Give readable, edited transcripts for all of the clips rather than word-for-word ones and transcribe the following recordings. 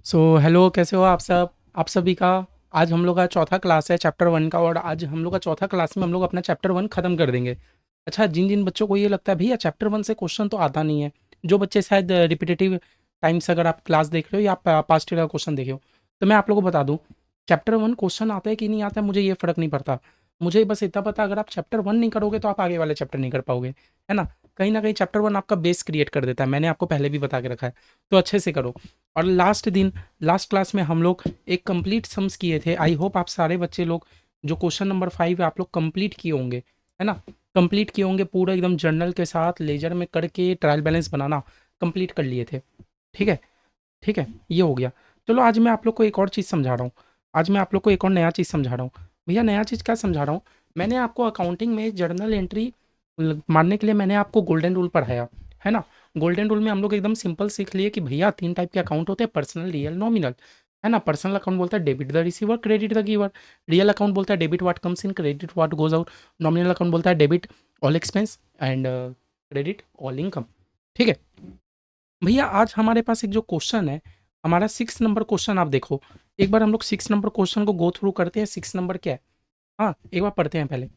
Hello, कैसे हो आप सब? आप सभी का आज हम लोग का चौथा क्लास है चैप्टर 1 का, और आज हम लोग का चौथा क्लास में हम लोग अपना चैप्टर 1 खत्म कर देंगे। अच्छा, जिन जिन बच्चों को ये लगता है भैया चैप्टर 1 से क्वेश्चन तो आता नहीं है, जो बच्चे शायद रिपीटेटिव टाइम्स अगर आप क्लास देख रहे हो या आप पास्ट ईयर का क्वेश्चन देखे हो, तो मैं आप लोगों को बता दूं, चैप्टर 1 क्वेश्चन आता है कि नहीं आता है मुझे ये फ़र्क नहीं पड़ता। मुझे बस इतना पता, अगर आप चैप्टर 1 नहीं करोगे तो आप आगे वाले चैप्टर नहीं कर पाओगे, है ना? कहीं न कहीं चैप्टर 1 आपका बेस क्रिएट कर देता है, मैंने आपको पहले भी बता के रखा है, तो अच्छे से करो। और लास्ट क्लास में हम लोग एक कंप्लीट सम्स किए थे। आई होप आप सारे बच्चे लोग जो क्वेश्चन नंबर 5 है आप लोग कंप्लीट किए होंगे, है ना? कंप्लीट किए होंगे पूरा एकदम जर्नल के साथ लेजर में करके ट्रायल बैलेंस बनाना कंप्लीट कर लिए थे। ठीक है, ठीक है, ये हो गया। चलो आज मैं आप लोग को एक और चीज़ समझा रहा हूँ। आज मैं आप लोग को एक और नया चीज़ समझा रहा हूँ। भैया नया चीज़ क्या समझा रहा हूँ? मैंने आपको अकाउंटिंग में जर्नल एंट्री मारने के लिए मैंने आपको गोल्डन रूल पढ़ाया, है ना? गोल्डन रूल में हम लोग एकदम सिंपल सीख लिए कि भैया 3 टाइप के अकाउंट होते हैं, पर्सनल, रियल, नॉमिनल, है ना? पर्सनल अकाउंट बोलता है debit the receiver, credit the giver. Real account बोलता है debit what comes in, credit what goes out. Nominal account बोलता है debit all expense and credit all income. ठीक है? भैया आज हमारे पास एक जो क्वेश्चन है, हमारा 6 नंबर क्वेश्चन आप देखो। एक बार हम लोग 6 नंबर क्वेश्चन को गो थ्रू करते हैं। 6 नंबर क्या है? हाँ, एक बार पढ़ते हैं पहले।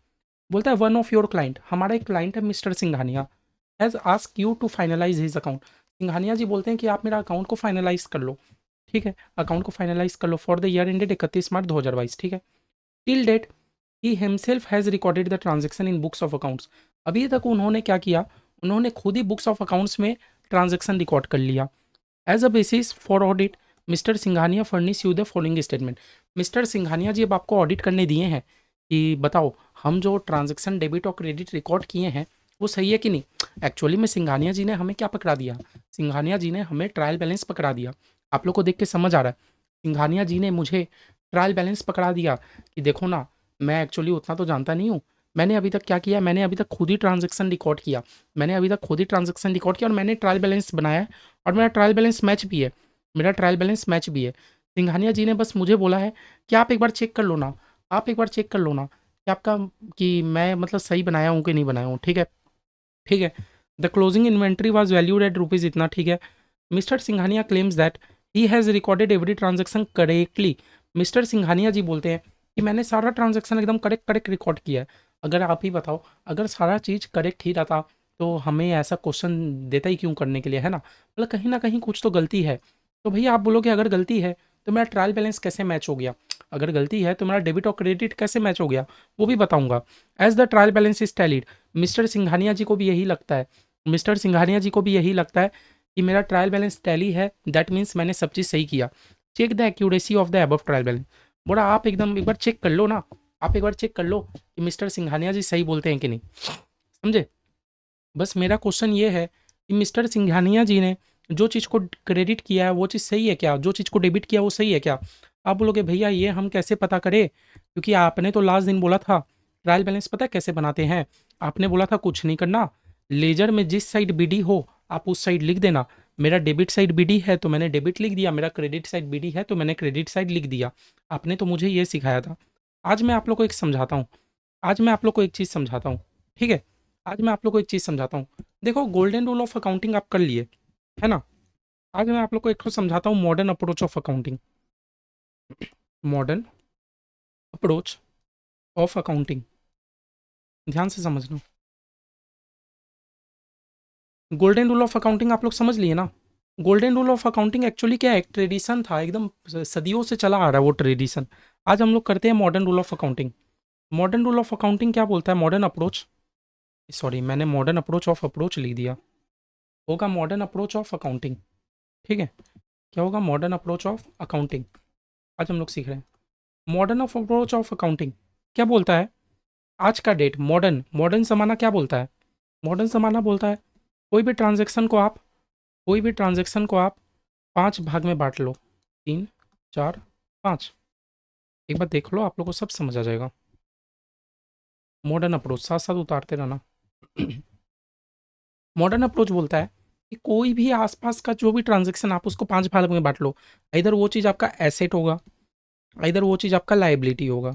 बोलता है वन ऑफ योर क्लाइंट, हमारा एक क्लाइंट है mister Singhania, has ask you to finalize his account. Singhania ji बोलते हैं कि आप मेरा अकाउंट को फाइनलाइज कर लो। ठीक है, अकाउंट को फाइनलाइज कर लो for the year ended 31 March 2022। ठीक है, till date he himself has recorded the transaction in books of accounts. अभी तक उन्होंने क्या किया? उन्होंने खुद ही बुक्स ऑफ अकाउंट्स में ट्रांजेक्शन रिकॉर्ड कर लिया। As a basis for audit mister Singhania furnish you the following statement. Mister Singhania ji अब आपको ऑडिट करने दिए हैं कि बताओ हम जो ट्रांजैक्शन डेबिट और क्रेडिट रिकॉर्ड किए हैं वो सही है कि नहीं। एक्चुअली में सिंघानिया जी ने हमें क्या पकड़ा दिया? सिंघानिया जी ने हमें ट्रायल बैलेंस पकड़ा दिया। आप लोग को देख के समझ आ रहा है, सिंघानिया जी ने मुझे ट्रायल बैलेंस पकड़ा दिया कि देखो ना, मैं एक्चुअली उतना तो जानता नहीं हूँ। मैंने अभी तक क्या किया? मैंने अभी तक खुद ही ट्रांजैक्शन रिकॉर्ड किया। मैंने अभी तक खुद ही ट्रांजैक्शन रिकॉर्ड किया और मैंने ट्रायल बैलेंस बनाया है, और मेरा ट्रायल बैलेंस मैच भी है। मेरा ट्रायल बैलेंस मैच भी है। सिंघानिया जी ने बस मुझे बोला है कि आप एक बार चेक कर लो ना, आप एक बार चेक कर लो ना कि आपका, कि मैं मतलब सही बनाया हूँ कि नहीं बनाया हूँ। ठीक है, ठीक है। The closing inventory was valued at rupees इतना। ठीक है, mister Singhania claims that he has recorded every transaction correctly. Mister Singhania ji बोलते हैं कि मैंने सारा ट्रांजेक्शन एकदम करेक्ट करेक्ट रिकॉर्ड किया है। अगर आप ही बताओ, अगर सारा चीज़ करेक्ट ही रहता तो हमें ऐसा क्वेश्चन देता ही क्यों करने के लिए, है ना? मतलब कहीं ना कहीं कुछ तो गलती है। तो भैया आप बोलोगे अगर गलती है तो मेरा ट्रायल बैलेंस कैसे मैच हो गया? अगर गलती है तो मेरा डेबिट और क्रेडिट कैसे मैच हो गया, वो भी बताऊंगा। As the trial balance is tallied, mister Singhania ji को भी यही लगता है, मिस्टर सिंघानिया जी को भी यही लगता है कि मेरा ट्रायल बैलेंस टैली है, दैट मीन्स मैंने सब चीज़ सही किया। Check the accuracy of the above trial balance. बोला आप एकदम एक बार चेक कर लो ना, आप एक बार चेक कर लो कि मिस्टर सिंघानिया जी सही बोलते हैं कि नहीं। समझे? बस मेरा क्वेश्चन ये है कि मिस्टर सिंघानिया जी ने जो चीज़ को क्रेडिट किया है वो चीज़ सही है क्या? जो चीज़ को डेबिट किया वो सही है क्या? आप बोलोगे भैया ये हम कैसे पता करें, क्योंकि आपने तो लास्ट दिन बोला था ट्रायल बैलेंस पता है कैसे बनाते हैं? आपने बोला था कुछ नहीं करना, लेजर में जिस साइड बीडी हो आप उस साइड लिख देना। मेरा डेबिट साइड बीडी है तो मैंने डेबिट लिख दिया, मेरा क्रेडिट साइड बीडी है तो मैंने क्रेडिट साइड लिख दिया। आपने तो मुझे ये सिखाया था। आज मैं आप लोग को एक समझाता हूँ, आज मैं आप लोग को एक चीज़ समझाता हूँ। ठीक है, आज मैं आप लोग को एक चीज़ समझाता हूँ। देखो गोल्डन रूल ऑफ अकाउंटिंग आप कर लिए, है ना? आज मैं आप लोग को एक तो समझाता हूँ modern approach of accounting. Modern approach of accounting, ध्यान से समझना। गोल्डन रूल ऑफ अकाउंटिंग आप लोग समझ लिए ना? Golden rule of accounting actually क्या है? एक ट्रेडिशन था, एकदम सदियों से चला आ रहा है वो ट्रेडिशन। आज हम लोग करते हैं modern rule of accounting. Modern rule of accounting क्या बोलता है? मॉडर्न अप्रोच, सॉरी मैंने मॉडर्न अप्रोच ऑफ अप्रोच लिख दिया, होगा मॉडर्न अप्रोच ऑफ अकाउंटिंग। ठीक है, क्या होगा? Modern approach of accounting. आज हम लोग सीख रहे हैं modern of approach of accounting. क्या बोलता है? आज का डेट मॉडर्न, मॉडर्न ज़माना क्या बोलता है? मॉडर्न ज़माना बोलता है कोई भी ट्रांजैक्शन को आप, कोई भी ट्रांजैक्शन को आप 5 भाग में बाँट लो। 3, 4, 5। एक बार देख लो, आप लोग को सब समझ आ जाएगा। मॉडर्न अप्रोच साथ-साथ उतारते रहना। मॉडर्न अप्रोच बोलता है कि कोई भी आस-पास का जो भी ट्रांजैक्शन आप उसको 5 भाग में बाँट लो। इधर वो चीज़ आपका एसेट होगा, इधर वो चीज़ आपका लायबिलिटी होगा।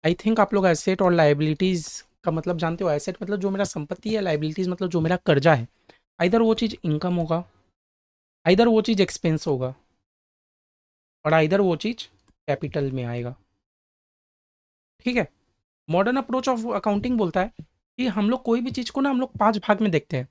आई थिंक आप लोग एसेट और लायबिलिटीज़ का मतलब जानते हो। एसेट मतलब जो मेरा संपत्ति है, लायबिलिटीज़ मतलब जो मेरा कर्जा है। इधर वो चीज़ इनकम होगा, इधर वो चीज़ एक्सपेंस होगा। और आइदर वो चीज़ कैपिटल में आएगा। ठीक है। मॉडर्न अप्रोच ऑफ अकाउंटिंग बोलता है कि हम लोग कोई भी चीज़ को ना हम लोग 5 भाग में देखते हैं।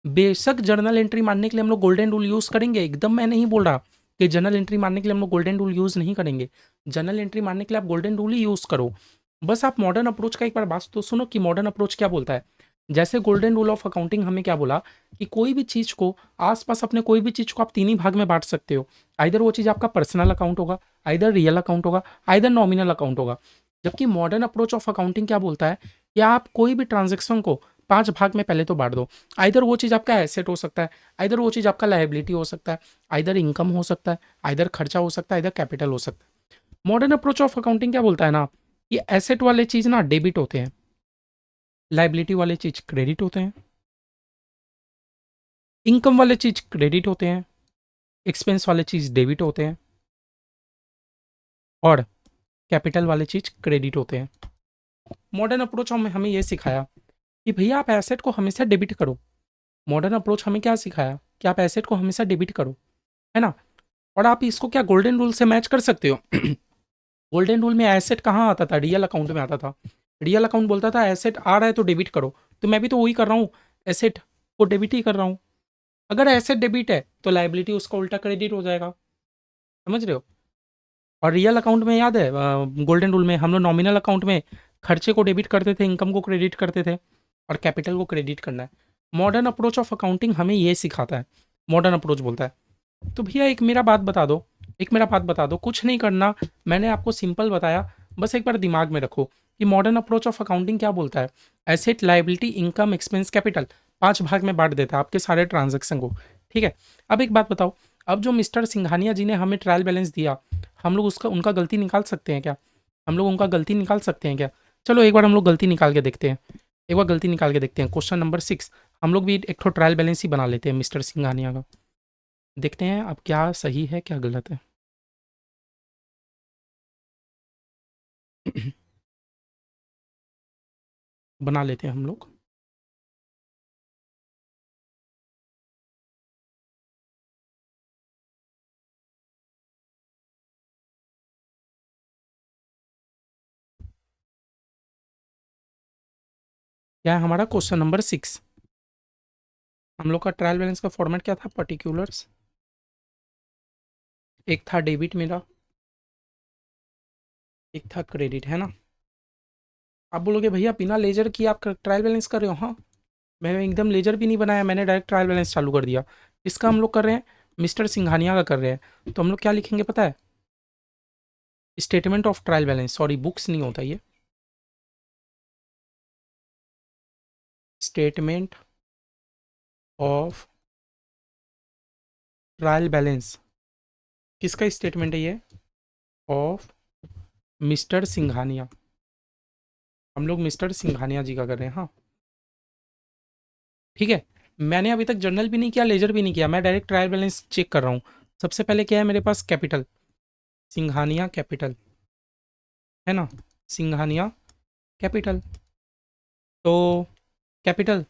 बेशक जर्नल एंट्री मारने के लिए हम लोग गोल्डन रूल यूज़ करेंगे, एकदम मैं नहीं बोल रहा कि जर्नल एंट्री मारने के लिए हम लोग गोल्डन रूल यूज़ नहीं करेंगे। जर्नल एंट्री मारने के लिए आप गोल्डन रूल ही यूज़ करो। बस आप मॉडर्न अप्रोच का एक बार बात तो सुनो कि मॉडर्न अप्रोच क्या बोलता है। जैसे गोल्डन रूल ऑफ अकाउंटिंग हमें क्या बोला कि कोई भी चीज़ को आस-पास अपने कोई भी चीज़ को आप 3 ही भाग में बाँट सकते हो। आइदर वो चीज़ आपका पर्सनल अकाउंट होगा, आइदर रियल अकाउंट होगा, आइदर नॉमिनल अकाउंट होगा। जबकि मॉडर्न अप्रोच ऑफ अकाउंटिंग क्या बोलता है कि आप कोई भी ट्रांज़ैक्शन को 5 भाग में पहले तो बाँट दो। आइदर वो चीज़ आपका एसेट हो सकता है, आइदर वो चीज़ आपका लायबिलिटी हो सकता है, आइदर इनकम हो सकता है, आइदर खर्चा हो सकता है, आइदर कैपिटल हो सकता है। मॉडर्न अप्रोच ऑफ अकाउंटिंग क्या बोलता है ना कि एसेट वाले चीज़ ना डेबिट होते हैं, लायबिलिटी वाले चीज़ क्रेडिट होते हैं, इनकम वाले चीज़ क्रेडिट होते हैं, एक्सपेंस वाले चीज़ डेबिट होते हैं और कैपिटल वाले चीज़ क्रेडिट होते हैं। मॉडर्न अप्रोच हमें हमें ये सिखाया कि भैया आप एसेट को हमेशा डेबिट करो। मॉडर्न अप्रोच हमें क्या सिखाया कि आप एसेट को हमेशा डेबिट करो, है ना? और आप इसको क्या गोल्डन रूल से मैच कर सकते हो। गोल्डन रूल में एसेट कहाँ आता था? रियल अकाउंट में आता था। रियल अकाउंट बोलता था एसेट आ रहा है तो डेबिट करो, तो मैं भी तो वही कर रहा हूँ, एसेट को डेबिट ही कर रहा हूँ। अगर एसेट डेबिट है तो लायबिलिटी उसका उल्टा क्रेडिट हो जाएगा, समझ रहे हो? और रियल अकाउंट में याद है गोल्डन रूल में हम लोग नॉमिनल अकाउंट में खर्चे को डेबिट करते थे, इनकम को क्रेडिट करते थे और कैपिटल को क्रेडिट करना है। मॉडर्न अप्रोच ऑफ अकाउंटिंग हमें ये सिखाता है। मॉडर्न अप्रोच बोलता है तो भैया एक मेरा बात बता दो, एक मेरा बात बता दो, कुछ नहीं करना, मैंने आपको सिंपल बताया, बस एक बार दिमाग में रखो कि मॉडर्न अप्रोच ऑफ अकाउंटिंग क्या बोलता है। Asset, liability, income, expense, capital 5 भाग में बांट देता है आपके सारे ट्रांजैक्शन को। ठीक है। अब एक बात बताओ, अब जो मिस्टर सिंघानिया जी ने हमें ट्रायल बैलेंस दिया, हम लोग उसका उनका गलती निकाल सकते हैं क्या? हम लोग उनका गलती निकाल सकते हैं क्या? चलो एक बार हम लोग गलती निकाल के देखते हैं। एक बार गलती निकाल के देखते हैं। क्वेश्चन नंबर 6 हम लोग भी एक ठो ट्रायल बैलेंस ही बना लेते हैं मिस्टर सिंघानिया का। देखते हैं अब क्या सही है क्या गलत है। बना लेते हैं हम लोग। क्या है हमारा क्वेश्चन नंबर 6। हम लोग का ट्रायल बैलेंस का फॉर्मेट क्या था? पर्टिकुलर्स, एक था डेबिट मेरा, एक था क्रेडिट, है ना? आप बोलोगे भैया बिना लेजर की आप ट्रायल बैलेंस कर रहे हो? हाँ, मैंने एकदम लेजर भी नहीं बनाया, मैंने डायरेक्ट ट्रायल बैलेंस चालू कर दिया। इसका हम लोग कर रहे हैं, मिस्टर सिंघानिया का कर रहे हैं, तो हम लोग क्या लिखेंगे पता है? Statement of trial balance, sorry books नहीं होता ये, स्टेटमेंट ऑफ ट्रायल बैलेंस। किसका स्टेटमेंट है ये? Of mister Singhania. हम लोग मिस्टर सिंघानिया जी का कर रहे हैं, हाँ। ठीक है। मैंने अभी तक जर्नल भी नहीं किया, लेजर भी नहीं किया, मैं डायरेक्ट ट्रायल बैलेंस चेक कर रहा हूँ। सबसे पहले क्या है मेरे पास? कैपिटल, सिंघानिया कैपिटल, है ना? सिंघानिया कैपिटल। तो कैपिटल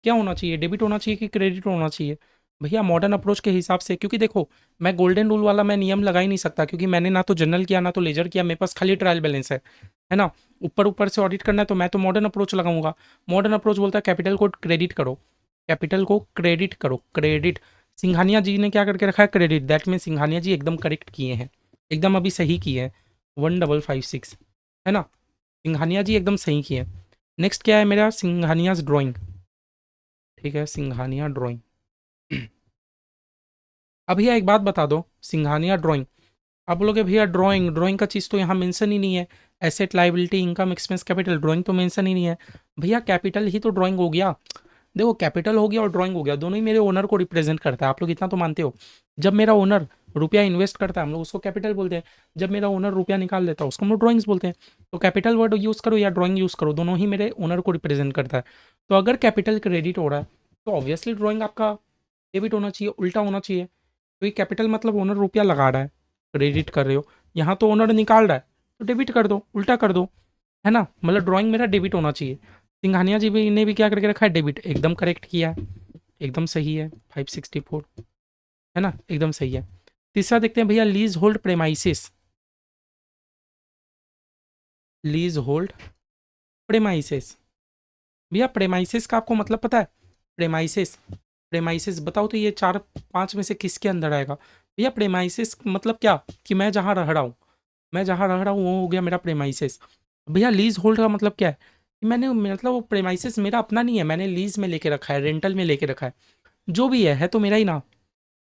क्या होना चाहिए? डेबिट होना चाहिए कि क्रेडिट होना चाहिए? भैया मॉडर्न अप्रोच के हिसाब से, क्योंकि देखो मैं गोल्डन रूल वाला मैं नियम लगा ही नहीं सकता, क्योंकि मैंने ना तो जर्नल किया ना तो लेजर किया, मेरे पास खाली ट्रायल बैलेंस है ना? ऊपर ऊपर से ऑडिट करना है तो मैं तो मॉडर्न अप्रोच लगाऊंगा। मॉडर्न अप्रोच बोलता है कैपिटल को क्रेडिट करो, कैपिटल को क्रेडिट करो, क्रेडिट। सिंघानिया जी ने क्या करके रखा है? क्रेडिट। दैट मीन सिंघानिया जी एकदम करेक्ट किए हैं, एकदम अभी सही किए हैं। 1556, है ना? सिंघानिया जी एकदम सही किए हैं। नेक्स्ट क्या है मेरा? सिंघानियाज ड्राइंग। ठीक है, सिंघानिया ड्राइंग। अब भैया एक बात बता दो, सिंघानिया ड्राइंग, आप बोलोगे भैया ड्राइंग, ड्राइंग का चीज़ तो यहाँ मेंशन ही नहीं है। Asset, liability, income, expense, capital, drawing तो मेंशन ही नहीं है। भैया कैपिटल ही तो ड्राइंग हो गया। देखो कैपिटल हो गया और ड्राइंग हो गया, दोनों ही मेरे ओनर को रिप्रेजेंट करता है, आप लोग इतना तो मानते हो। जब मेरा ओनर रुपया इन्वेस्ट करता है हम लोग उसको कैपिटल बोलते हैं, जब मेरा ओनर रुपया निकाल लेता है उसको हम लोग ड्राइंग्स बोलते हैं। तो कैपिटल वर्ड यूज़ करो या ड्राइंग यूज़ करो, दोनों ही मेरे ओनर को रिप्रेजेंट करता है। तो अगर कैपिटल क्रेडिट हो रहा है तो ऑब्वियसली ड्राइंग आपका डेबिट होना चाहिए, उल्टा होना चाहिए। क्योंकि कैपिटल मतलब ओनर रुपया लगा रहा है, क्रेडिट कर रहे हो। यहाँ तो ओनर निकाल रहा है तो डेबिट कर दो, उल्टा कर दो, है ना? मतलब ड्राइंग मेरा डेबिट होना चाहिए। सिंघानिया जी भी ने भी क्या करके रखा है? डेबिट। एकदम करेक्ट किया है, एकदम सही है। 564, है ना? एकदम सही है। तीसरा देखते हैं भैया, lease hold premises. Lease hold premises. भैया प्रेमाइसिस का आपको मतलब पता है? प्रेमाइसिस, प्रेमाइसिस बताओ तो ये चार पांच में से किसके अंदर आएगा? भैया प्रेमाइसिस मतलब क्या, कि मैं जहाँ रह रहा हूँ, मैं जहाँ रह रहा हूँ वो हो गया मेरा प्रेमाइसिस। भैया लीज होल्ड का मतलब क्या है? कि मैंने मतलब वो प्रेमाइसिस मेरा अपना नहीं है, मैंने लीज में लेके रखा है, रेंटल में लेके रखा है। जो भी है तो मेरा ही ना,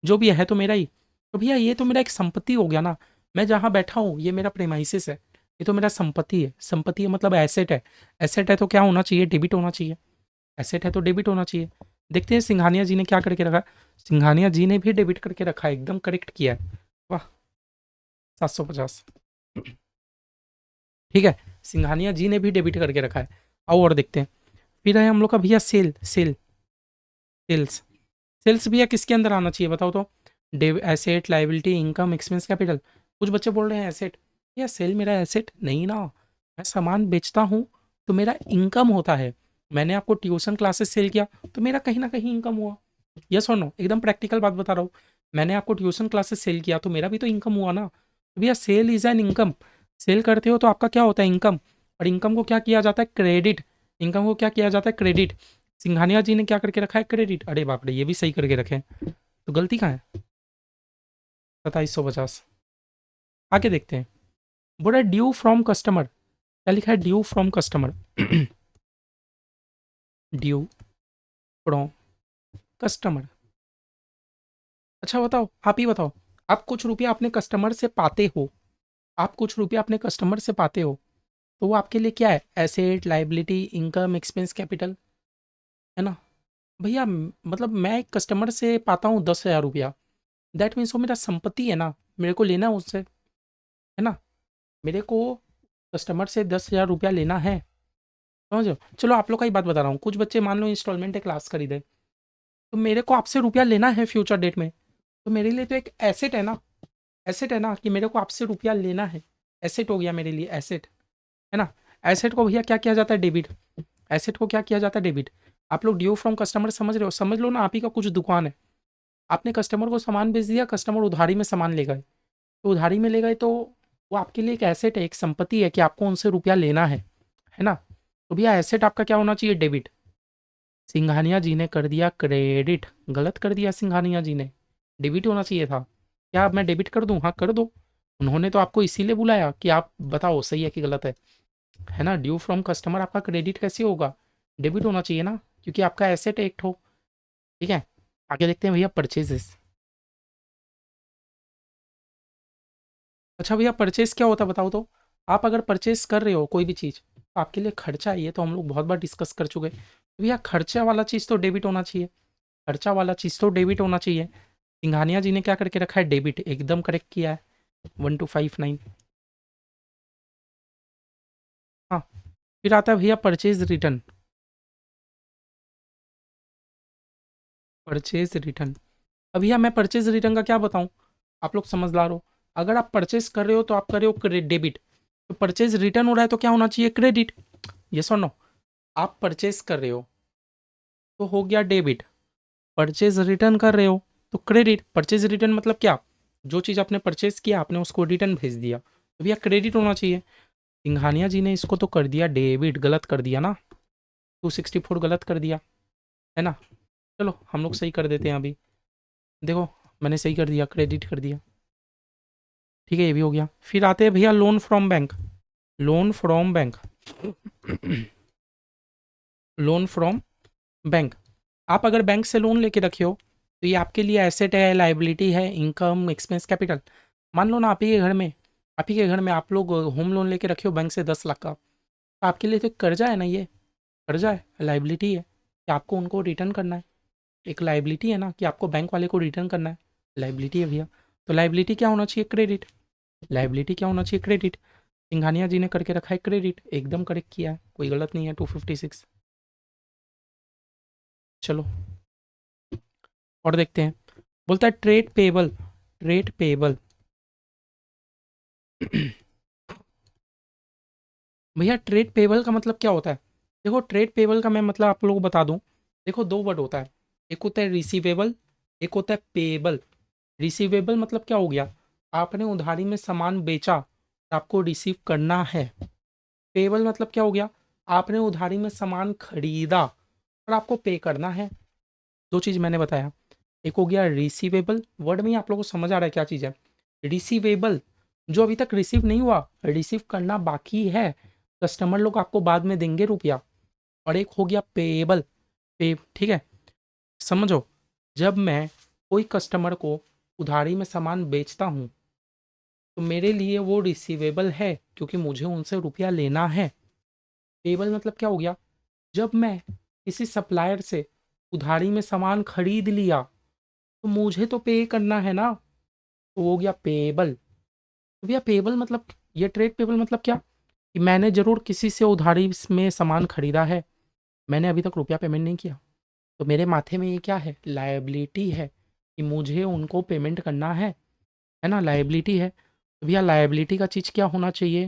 जो भी है तो मेरा ही। तो भैया ये तो मेरा एक संपत्ति हो गया ना, मैं जहाँ बैठा हूँ ये मेरा प्रेमाइसिस है, ये तो मेरा संपत्ति है। संपत्ति है मतलब एसेट है। एसेट है तो क्या होना चाहिए? डेबिट होना चाहिए। एसेट है तो डेबिट होना चाहिए। देखते हैं सिंघानिया जी ने क्या करके रखा है। सिंघानिया जी ने भी डेबिट करके रखा है, एकदम करेक्ट किया है। वाह, 750। ठीक है, सिंघानिया जी ने भी डेबिट करके रखा है। आओ और देखते हैं। फिर है हम लोग का भैया सेल, सेल्स। सेल्स भैया किसके अंदर आना चाहिए बताओ तो? Asset, liability, income, expense, capital. कुछ बच्चे बोल रहे हैं एसेट। या सेल मेरा एसेट नहीं ना, मैं सामान बेचता हूँ तो मेरा इनकम होता है। मैंने आपको ट्यूशन क्लासेस सेल किया तो मेरा कहीं ना कहीं इनकम हुआ। यस और नो, एकदम प्रैक्टिकल बात बता रहा हूँ। मैंने आपको ट्यूशन क्लासेस सेल किया तो मेरा भी तो इनकम हुआ ना। तो भैया sale is an income. Sale करते हो तो आपका क्या होता है? इनकम। और इनकम को क्या किया जाता है? क्रेडिट। इनकम को क्या किया जाता है? क्रेडिट। सिंघानिया जी ने क्या करके रखा है? क्रेडिट। अरे बाप रे, ये भी सही करके रखे हैं। तो गलती कहाँ है? 2750। आगे देखते हैं। बोला ड्यू फ्रॉम कस्टमर, क्या लिखा है? Due from customer. Due from customer. अच्छा बताओ, आप ही बताओ। आप कुछ रुपया अपने कस्टमर से पाते हो, आप कुछ रुपया अपने कस्टमर से पाते हो, तो वो आपके लिए क्या है? Asset, liability, income, expense, capital, है ना? भैया मतलब मैं एक कस्टमर से पाता हूँ 10,000 रुपया, दैट मीन्स वो मेरा संपत्ति है ना, मेरे को लेना है उससे, है ना? मेरे को कस्टमर से 10,000 रुपया लेना है। समझ रहे हो? चलो आप लोग का ही बात बता रहा हूँ। कुछ बच्चे मान लो इंस्टॉलमेंट है, क्लास खरीदे, तो मेरे को आपसे रुपया लेना है फ्यूचर डेट में, तो मेरे लिए तो एक एसेट है ना। एसेट है ना कि मेरे को आपसे रुपया लेना है। एसेट हो गया मेरे लिए, एसेट, है ना? एसेट को भैया क्या किया जाता है? डेबिट। एसेट को क्या किया जाता है? डेबिट। आप लोग ड्यू फ्रॉम कस्टमर समझ रहे हो? समझ लो ना, आप ही का कुछ दुकान है, आपने कस्टमर को सामान बेच दिया, कस्टमर उधारी में सामान ले गए, तो उधारी में ले गए तो वो आपके लिए एक एसेट है, एक संपत्ति है कि आपको उनसे रुपया लेना है ना? तो भैया एसेट आपका क्या होना चाहिए? डेबिट। सिंघानिया जी ने कर दिया क्रेडिट, गलत कर दिया सिंघानिया जी ने, डेबिट होना चाहिए था। क्या अब मैं डेबिट कर दूं? हाँ कर दो। उन्होंने तो आपको इसीलिए बुलाया कि आप बताओ सही है कि गलत है ना? ड्यू फ्रॉम कस्टमर आपका क्रेडिट कैसे होगा? डेबिट होना चाहिए ना, क्योंकि आपका एसेट एक हो। ठीक है, आगे देखते हैं भैया, परचेजेस। अच्छा भैया परचेस क्या होता है बताओ तो? आप अगर परचेस कर रहे हो कोई भी चीज़, तो आपके लिए खर्चा है, ये तो हम लोग बहुत बार डिस्कस कर चुके हैं। तो भैया खर्चा वाला चीज़ तो डेबिट होना चाहिए, खर्चा वाला चीज़ तो डेबिट होना चाहिए। सिंघानिया जी ने क्या करके रखा है? डेबिट, एकदम करेक्ट किया है। 1259। हाँ, फिर आता है भैया परचेज रिटर्न। Purchase return. अब भैया मैं परचेज रिटर्न का क्या बताऊँ, आप लोग समझदार हो। अगर आप परचेज कर रहे हो तो आप कर रहे हो डेबिट, तो परचेज रिटर्न हो रहा है तो क्या होना चाहिए? क्रेडिट। यस और नो? आप परचेज कर रहे हो तो हो गया डेबिट, परचेज रिटर्न कर रहे हो तो क्रेडिट। परचेज रिटर्न मतलब क्या? जो चीज़ आपने परचेज किया आपने उसको रिटर्न भेज दिया, तो भैया क्रेडिट होना चाहिए। सिंघानिया जी ने इसको तो कर दिया डेबिट, गलत कर दिया ना, 264 गलत कर दिया, है ना? चलो हम लोग सही कर देते हैं अभी। देखो, मैंने सही कर दिया, क्रेडिट कर दिया। ठीक है, ये भी हो गया। फिर आते हैं भैया loan from bank. Loan from bank. Loan from bank. आप अगर बैंक से लोन लेके रखे हो तो ये आपके लिए एसेट है, लाइबिलिटी है, इनकम, एक्सपेंस, कैपिटल। मान लो ना आप ही के घर में, आप ही के घर में आप लोग होम लोन लेके रखे हो बैंक से 10 लाख का, तो आपके लिए तो एक कर्जा है ना, ये कर्जा है, लाइबिलिटी है कि आपको उनको रिटर्न करना है। एक लाइबिलिटी है ना कि आपको बैंक वाले को रिटर्न करना है, लाइबिलिटी है भैया। तो लाइबिलिटी क्या होना चाहिए? क्रेडिट। लाइबिलिटी क्या होना चाहिए? क्रेडिट। सिंघानिया जी ने करके रखा है क्रेडिट, एकदम करेक्ट किया है, कोई गलत नहीं है। 256। चलो और देखते हैं। बोलता है ट्रेड पेबल। Trade payable. भैया ट्रेड पेबल का मतलब क्या होता है? देखो ट्रेड पेबल का मैं मतलब आप लोगों को बता दूं। देखो दो वर्ड होता है, एक होता है रिसीवेबल, एक होता है पेबल। रिसीवेबल मतलब क्या हो गया, आपने उधारी में सामान बेचा, आपको रिसीव करना है। पेबल मतलब क्या हो गया, आपने उधारी में सामान खरीदा और आपको पे करना है। दो चीज़ मैंने बताया, एक हो गया रिसीवेबल, वर्ड में ही आप लोगों को समझ आ रहा है क्या चीज़ है। रिसीवेबल जो अभी तक रिसीव नहीं हुआ, रिसीव करना बाकी है, कस्टमर लोग आपको बाद में देंगे रुपया। और एक हो गया पेएबल, पे, ठीक है। समझो, जब मैं कोई कस्टमर को उधारी में सामान बेचता हूँ तो मेरे लिए वो रिसीवेबल है क्योंकि मुझे उनसे रुपया लेना है। पेएबल मतलब क्या हो गया, जब मैं किसी सप्लायर से उधारी में सामान खरीद लिया तो मुझे तो पे करना है ना, तो वो हो गया पेएबल। तो भैया पेएबल मतलब, ये ट्रेड पेएबल मतलब क्या, कि मैंने ज़रूर किसी से उधारी में सामान खरीदा है, मैंने अभी तक रुपया पेमेंट नहीं किया, तो मेरे माथे में ये क्या है, लायबिलिटी है कि मुझे उनको पेमेंट करना है ना, लायबिलिटी है। तो भैया लायबिलिटी का चीज़ क्या होना चाहिए,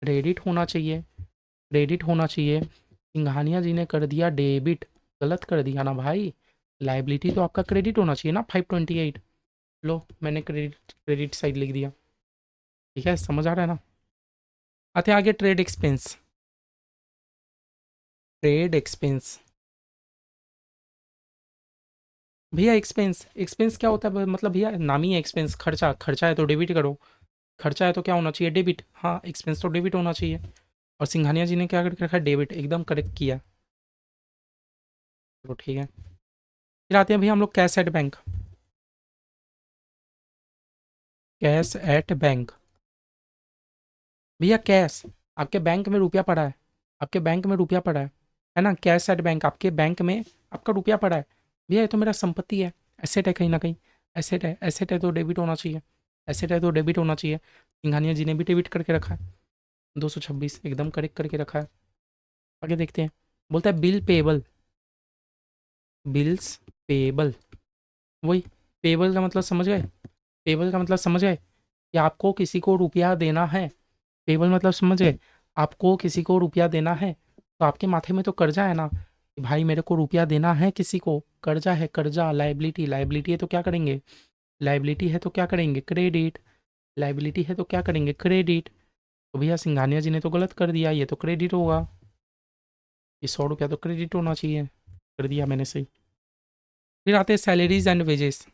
क्रेडिट होना चाहिए, क्रेडिट होना चाहिए। सिंघानिया जी ने कर दिया डेबिट, गलत कर दिया ना भाई, लायबिलिटी तो आपका क्रेडिट होना चाहिए ना 528। लो मैंने क्रेडिट क्रेडिट साइड लिख दिया, ठीक है, समझ आ रहा है ना। आते हैं आगे, ट्रेड एक्सपेंस। ट्रेड एक्सपेंस भैया, एक्सपेंस एक्सपेंस क्या होता है, मतलब भैया नाम ही है एक्सपेंस, खर्चा, खर्चा है तो डेबिट करो, खर्चा है तो क्या होना चाहिए, डेबिट। हाँ, एक्सपेंस तो डेबिट होना चाहिए। और सिंघानिया जी ने क्या करके रखा है, डेबिट, एकदम करेक्ट किया। तो ठीक है, फिर आते हैं भैया हम लोग cash at bank. Cash at bank, भैया कैश, आपके बैंक में रुपया पड़ा है, आपके बैंक में रुपया पड़ा है ना, कैश एट बैंक, आपके बैंक में आपका रुपया पड़ा है। भैया ये तो मेरा संपत्ति है, एसेट है कहीं ना कहीं, एसेट है, एसेट है तो डेबिट होना चाहिए, एसेट है तो डेबिट होना चाहिए। सिंघानिया जी ने भी डेबिट करके रखा है, 226 एकदम करेक्ट करके रखा है। आगे देखते हैं, बोलता है बिल पेबल, बिल्स पेबल, वही, पेबल का मतलब समझ गए, पेबल का मतलब समझ गए कि आपको किसी को रुपया देना है, पेबल मतलब समझ गए, आपको किसी को रुपया देना है, तो आपके माथे में तो कर्जा है ना, कि भाई मेरे को रुपया देना है किसी को, कर्जा है, कर्जा, लाइबिलिटी, लाइबिलिटी है तो क्या करेंगे, लाइबिलिटी है तो क्या करेंगे, क्रेडिट, लाइबिलिटी है तो क्या करेंगे, क्रेडिट। तो भैया सिंघानिया जी ने तो गलत कर दिया, ये तो क्रेडिट होगा, ये 100 रुपया तो क्रेडिट होना चाहिए, कर दिया मैंने सही। फिर आते हैं salaries and wages,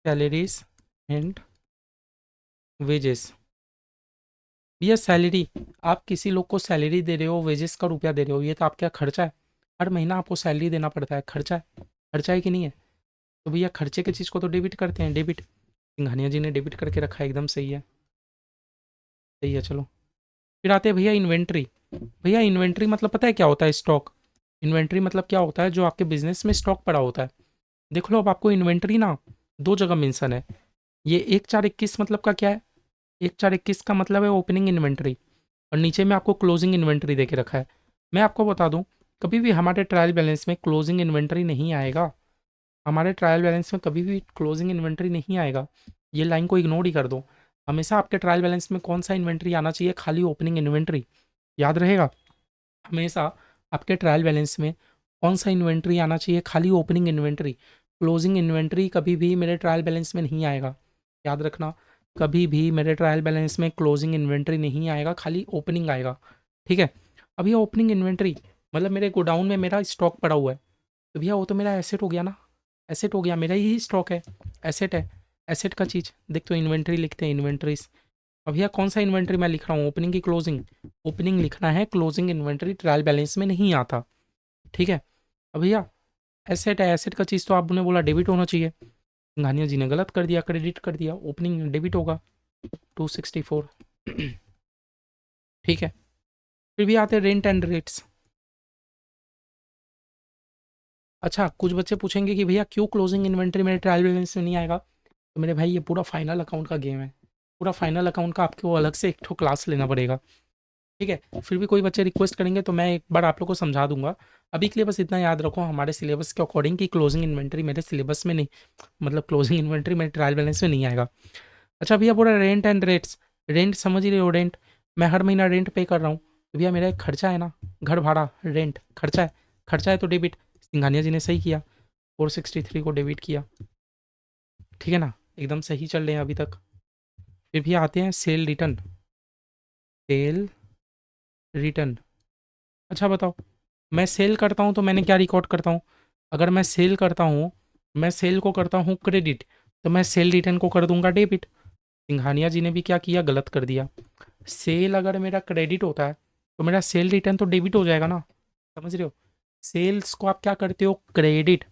salaries and wages. भैया सैलरी, आप किसी लोग को सैलरी दे रहे हो, वेजेस का रुपया दे रहे हो, ये तो आपका खर्चा है, हर महीना आपको सैलरी देना पड़ता है, खर्चा है, खर्चा है कि नहीं है। तो भैया खर्चे की चीज़ को तो डेबिट करते हैं, डेबिट, सिंघानिया जी ने डेबिट करके रखा है, एकदम सही है, सही है, चलो। फिर आते हैं भैया इन्वेंट्री। भैया इन्वेंट्री मतलब पता है क्या होता है, स्टॉक। इन्वेंट्री मतलब क्या होता है, जो आपके बिजनेस में स्टॉक पड़ा होता है। देख लो अब आपको इन्वेंट्री ना दो जगह मेंशन है, ये 1/4/21 मतलब का क्या है, 1/4/21 का मतलब है ओपनिंग इन्वेंट्री, और नीचे में आपको क्लोजिंग इन्वेंट्री दे के रखा है। मैं आपको बता दूं, कभी भी हमारे ट्रायल बैलेंस में क्लोजिंग इन्वेंट्री नहीं आएगा, हमारे ट्रायल बैलेंस में कभी भी क्लोजिंग इन्वेंट्री नहीं आएगा, ये लाइन को इग्नोर ही कर दो। हमेशा आपके ट्रायल बैलेंस में कौन सा इन्वेंट्री आना चाहिए, खाली ओपनिंग इन्वेंट्री, याद रहेगा, हमेशा आपके ट्रायल बैलेंस में कौन सा इन्वेंट्री आना चाहिए, खाली ओपनिंग इन्वेंट्री, क्लोजिंग इन्वेंट्री कभी भी मेरे ट्रायल बैलेंस में नहीं आएगा, याद रखना, कभी भी मेरे ट्रायल बैलेंस में क्लोजिंग इन्वेंट्री नहीं आएगा, खाली ओपनिंग आएगा, ठीक है। अब ये ओपनिंग इन्वेंट्री मतलब मेरे गोडाउन में मेरा स्टॉक पड़ा हुआ है, तो भैया वो तो मेरा एसेट हो गया ना, एसेट हो गया, मेरा ही स्टॉक है, एसेट है, एसेट का चीज़ देख, तो इन्वेंट्री लिखते हैं, इन्वेंट्रीज। अब भैया कौन सा इन्वेंट्री मैं लिख रहा हूँ, ओपनिंग की क्लोजिंग, ओपनिंग लिखना है, क्लोजिंग इन्वेंट्री ट्रायल बैलेंस में नहीं आता, ठीक है। अब भैया एसेट है, एसेट का चीज़ तो आपने बोला डेबिट होना चाहिए, गानिया जी ने गलत कर दिया, क्रेडिट कर दिया, ओपनिंग डेबिट होगा 264। ठीक है, फिर भी आते हैं रेंट एंड रेट्स। अच्छा, कुछ बच्चे पूछेंगे कि भैया क्यों क्लोजिंग इन्वेंट्री मेरे ट्रायल बैलेंस में नहीं आएगा, तो मेरे भाई ये पूरा फाइनल अकाउंट का गेम है, पूरा फाइनल अकाउंट का आपको अलग से एक ठो क्लास लेना पड़ेगा, ठीक है। फिर भी कोई बच्चे रिक्वेस्ट करेंगे तो मैं एक बार आप लोग को समझा दूंगा, अभी के लिए बस इतना याद रखो हमारे सिलेबस के अकॉर्डिंग कि क्लोजिंग इन्वेंट्री मेरे सिलेबस में नहीं, मतलब क्लोजिंग इन्वेंट्री मेरे ट्रायल बैलेंस में नहीं आएगा। अच्छा भैया पूरा रेंट एंड रेट्स, रेंट समझ ही रहे हो, रेंट, मैं हर महीना रेंट पे कर रहा हूँ, तो भैया मेरा एक खर्चा है ना, घर भाड़ा, रेंट खर्चा है, खर्चा है तो डेबिट, सिंघानिया जी ने सही किया। 463 को डेबिट किया, ठीक है ना, एकदम सही चल रहे हैं अभी तक। फिर भी आते हैं सेल रिटर्न, सेल रिटर्न। अच्छा बताओ, मैं सेल करता हूँ तो मैंने क्या रिकॉर्ड करता हूँ? अगर मैं सेल करता हूँ, मैं सेल को करता हूँ क्रेडिट, तो मैं सेल रिटर्न को कर दूंगा डेबिट। सिंघानिया जी ने भी क्या किया, गलत कर दिया। सेल अगर मेरा क्रेडिट होता है तो मेरा सेल रिटर्न तो डेबिट हो जाएगा ना, समझ रहे हो? सेल्स को आप क्या करते हो, क्रेडिट,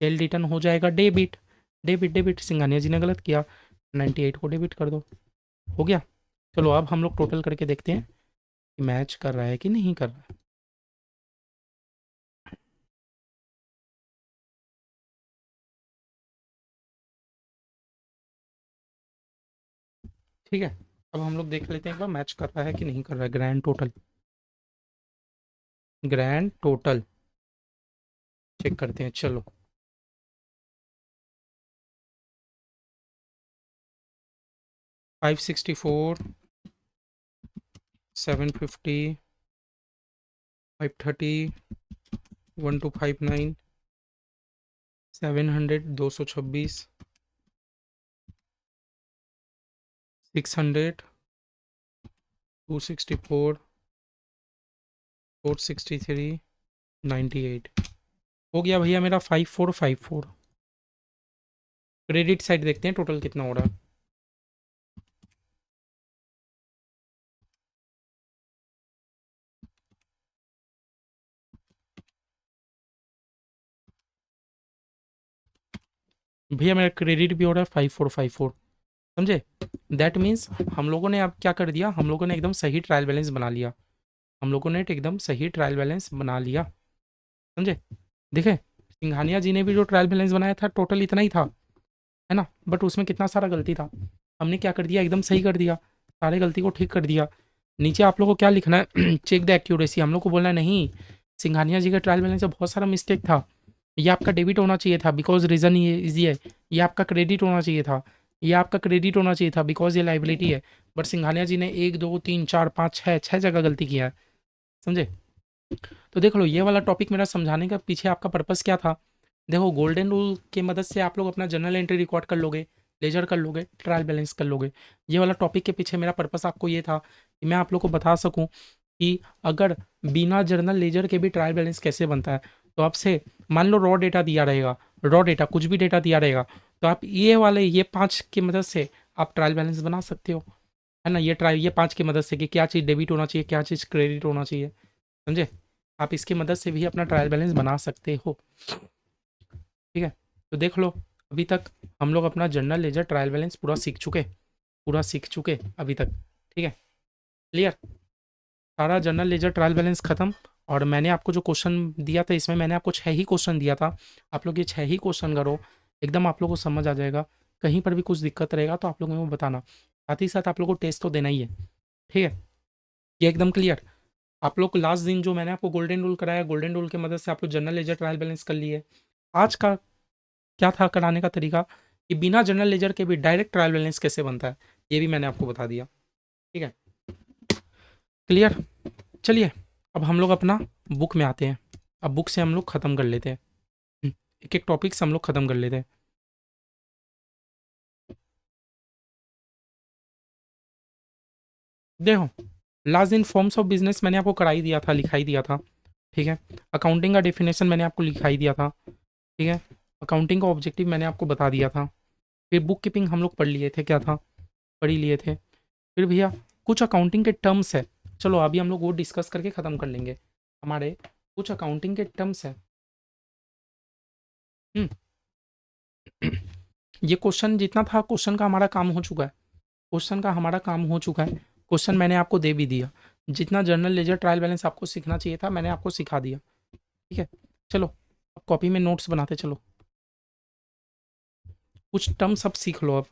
सेल रिटर्न हो जाएगा डेबिट। डेबिट डेबिट, सिंघानिया जी ने गलत किया, 98 को डेबिट कर दो, हो गया। चलो अब हम लोग टोटल करके देखते हैं कि मैच कर रहा है कि नहीं कर रहा है। ठीक है, अब हम लोग देख लेते हैं एक बार मैच कर रहा है कि नहीं कर रहा है। Grand total, grand total check करते हैं, चलो। 564, 750, 530, 1259, 700, 226, 600, 264, 463, 98। हो गया भैया मेरा 5454। क्रेडिट साइड देखते हैं टोटल कितना हो रहा है। भैया मेरा क्रेडिट भी हो रहा है 5454, समझे? दैट मीन्स हम लोगों ने अब क्या कर दिया, हम लोगों ने एकदम सही ट्रायल बैलेंस बना लिया। हम लोगों ने एकदम सही ट्रायल बैलेंस बना लिया, समझे? देखे, सिंघानिया जी ने भी जो ट्रायल बैलेंस बनाया था टोटल इतना ही था, है ना, बट उसमें कितना सारा गलती था। हमने क्या कर दिया, एकदम सही कर दिया, सारे गलती को ठीक कर दिया। नीचे आप लोग को क्या लिखना है, चेक द एक्यूरेसी। हम लोग को बोलना है नहीं, सिंघानिया जी का ट्रायल बैलेंस में बहुत सारा मिस्टेक था, ये आपका डेबिट होना चाहिए था बिकॉज रीजन ये इजी है, ये आपका क्रेडिट होना चाहिए था, ये आपका क्रेडिट होना चाहिए था बिकॉज ये लाइबिलिटी है। बट सिंघानिया जी ने 1 2 3 4 5 6 जगह गलती किया है, समझे? तो देख लो, ये वाला टॉपिक मेरा समझाने का पीछे आपका पर्पस क्या था। देखो, गोल्डन रूल की मदद से आप लोग अपना जर्नल एंट्री रिकॉर्ड कर लोगे, लेजर कर लोगे, ट्रायल बैलेंस कर लोगे। ये वाला टॉपिक के पीछे मेरा पर्पस आपको ये था कि मैं आप लोग को बता सकूं कि अगर बिना जर्नल लेजर के भी ट्रायल बैलेंस कैसे बनता है। तो आपसे मान लो रॉ डेटा दिया रहेगा, रॉ डेटा कुछ भी डेटा दिया रहेगा, तो आप ये वाले ये 5 की मदद से आप ट्रायल बैलेंस बना सकते हो, है ना। ये 5 की मदद से कि क्या चीज़ डेबिट होना चाहिए, क्या चीज़ क्रेडिट होना चाहिए, समझे? आप इसकी मदद से भी अपना ट्रायल बैलेंस बना सकते हो, ठीक है। तो देख लो, अभी तक हम लोग अपना जर्नल लेजर ट्रायल बैलेंस पूरा सीख चुके अभी तक, ठीक है, क्लियर। सारा जर्नल लेजर ट्रायल बैलेंस खत्म। और मैंने आपको जो क्वेश्चन दिया था, इसमें मैंने आपको 6 ही क्वेश्चन दिया था। आप लोग ये 6 ही क्वेश्चन करो, एकदम आप लोग को समझ आ जाएगा। कहीं पर भी कुछ दिक्कत रहेगा तो आप लोग मेरे को बताना। साथ ही साथ आप लोग को टेस्ट तो देना ही है, ठीक है, ये एकदम क्लियर। आप लोग लास्ट दिन जो मैंने आपको गोल्डन रूल कराया, गोल्डन रूल की मदद से आप लोग जनरल लेजर ट्रायल बैलेंस कर लिए। आज का क्या था कराने का तरीका, कि बिना जनरल लेजर के भी डायरेक्ट ट्रायल बैलेंस कैसे बनता है, ये भी मैंने आपको बता दिया, ठीक है, क्लियर। चलिए, अब हम लोग अपना बुक में आते हैं। अब बुक से हम लोग ख़त्म कर लेते हैं, एक एक टॉपिक से हम लोग ख़त्म कर लेते हैं। देखो, लास्ट दिन फॉर्म्स ऑफ बिजनेस मैंने आपको कराई दिया था, लिखाई दिया था, ठीक है। अकाउंटिंग का डेफिनेशन मैंने आपको लिखाई दिया था, ठीक है। अकाउंटिंग का ऑब्जेक्टिव मैंने आपको बता दिया था। फिर बुक कीपिंग हम लोग पढ़ लिए थे, क्या था, पढ़ ही लिए थे। फिर भैया कुछ अकाउंटिंग के टर्म्स है, चलो अभी हम लोग वो डिस्कस करके ख़त्म कर लेंगे। हमारे कुछ अकाउंटिंग के टर्म्स है। हम्म, ये क्वेश्चन जितना था, क्वेश्चन का हमारा काम हो चुका है, क्वेश्चन का हमारा काम हो चुका है। क्वेश्चन मैंने आपको दे भी दिया, जितना जर्नल लेजर ट्रायल बैलेंस आपको सीखना चाहिए था मैंने आपको सिखा दिया, ठीक है। चलो, अब कॉपी में नोट्स बनाते चलो, कुछ टर्म्स अब सीख लो अब,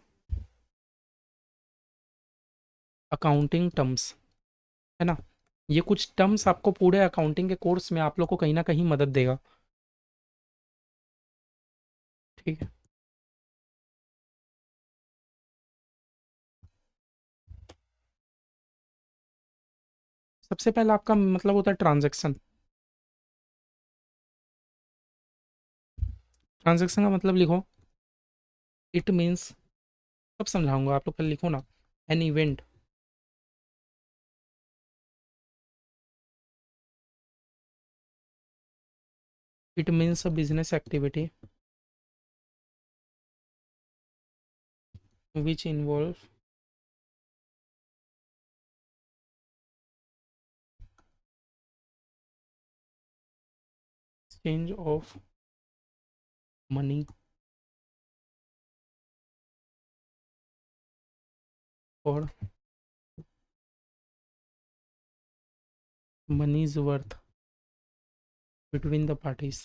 अकाउंटिंग टर्म्स, है ना। ये कुछ टर्म्स आपको पूरे अकाउंटिंग के कोर्स में आप लोग को कहीं ना कहीं मदद देगा, ठीक है। सबसे पहला आपका मतलब होता है ट्रांजैक्शन। ट्रांजैक्शन का मतलब लिखो, इट मीन्स, सब समझाऊंगा, आप लोग पहले लिखो ना, an event, it means a business activity which involve exchange of money or money's worth between the parties।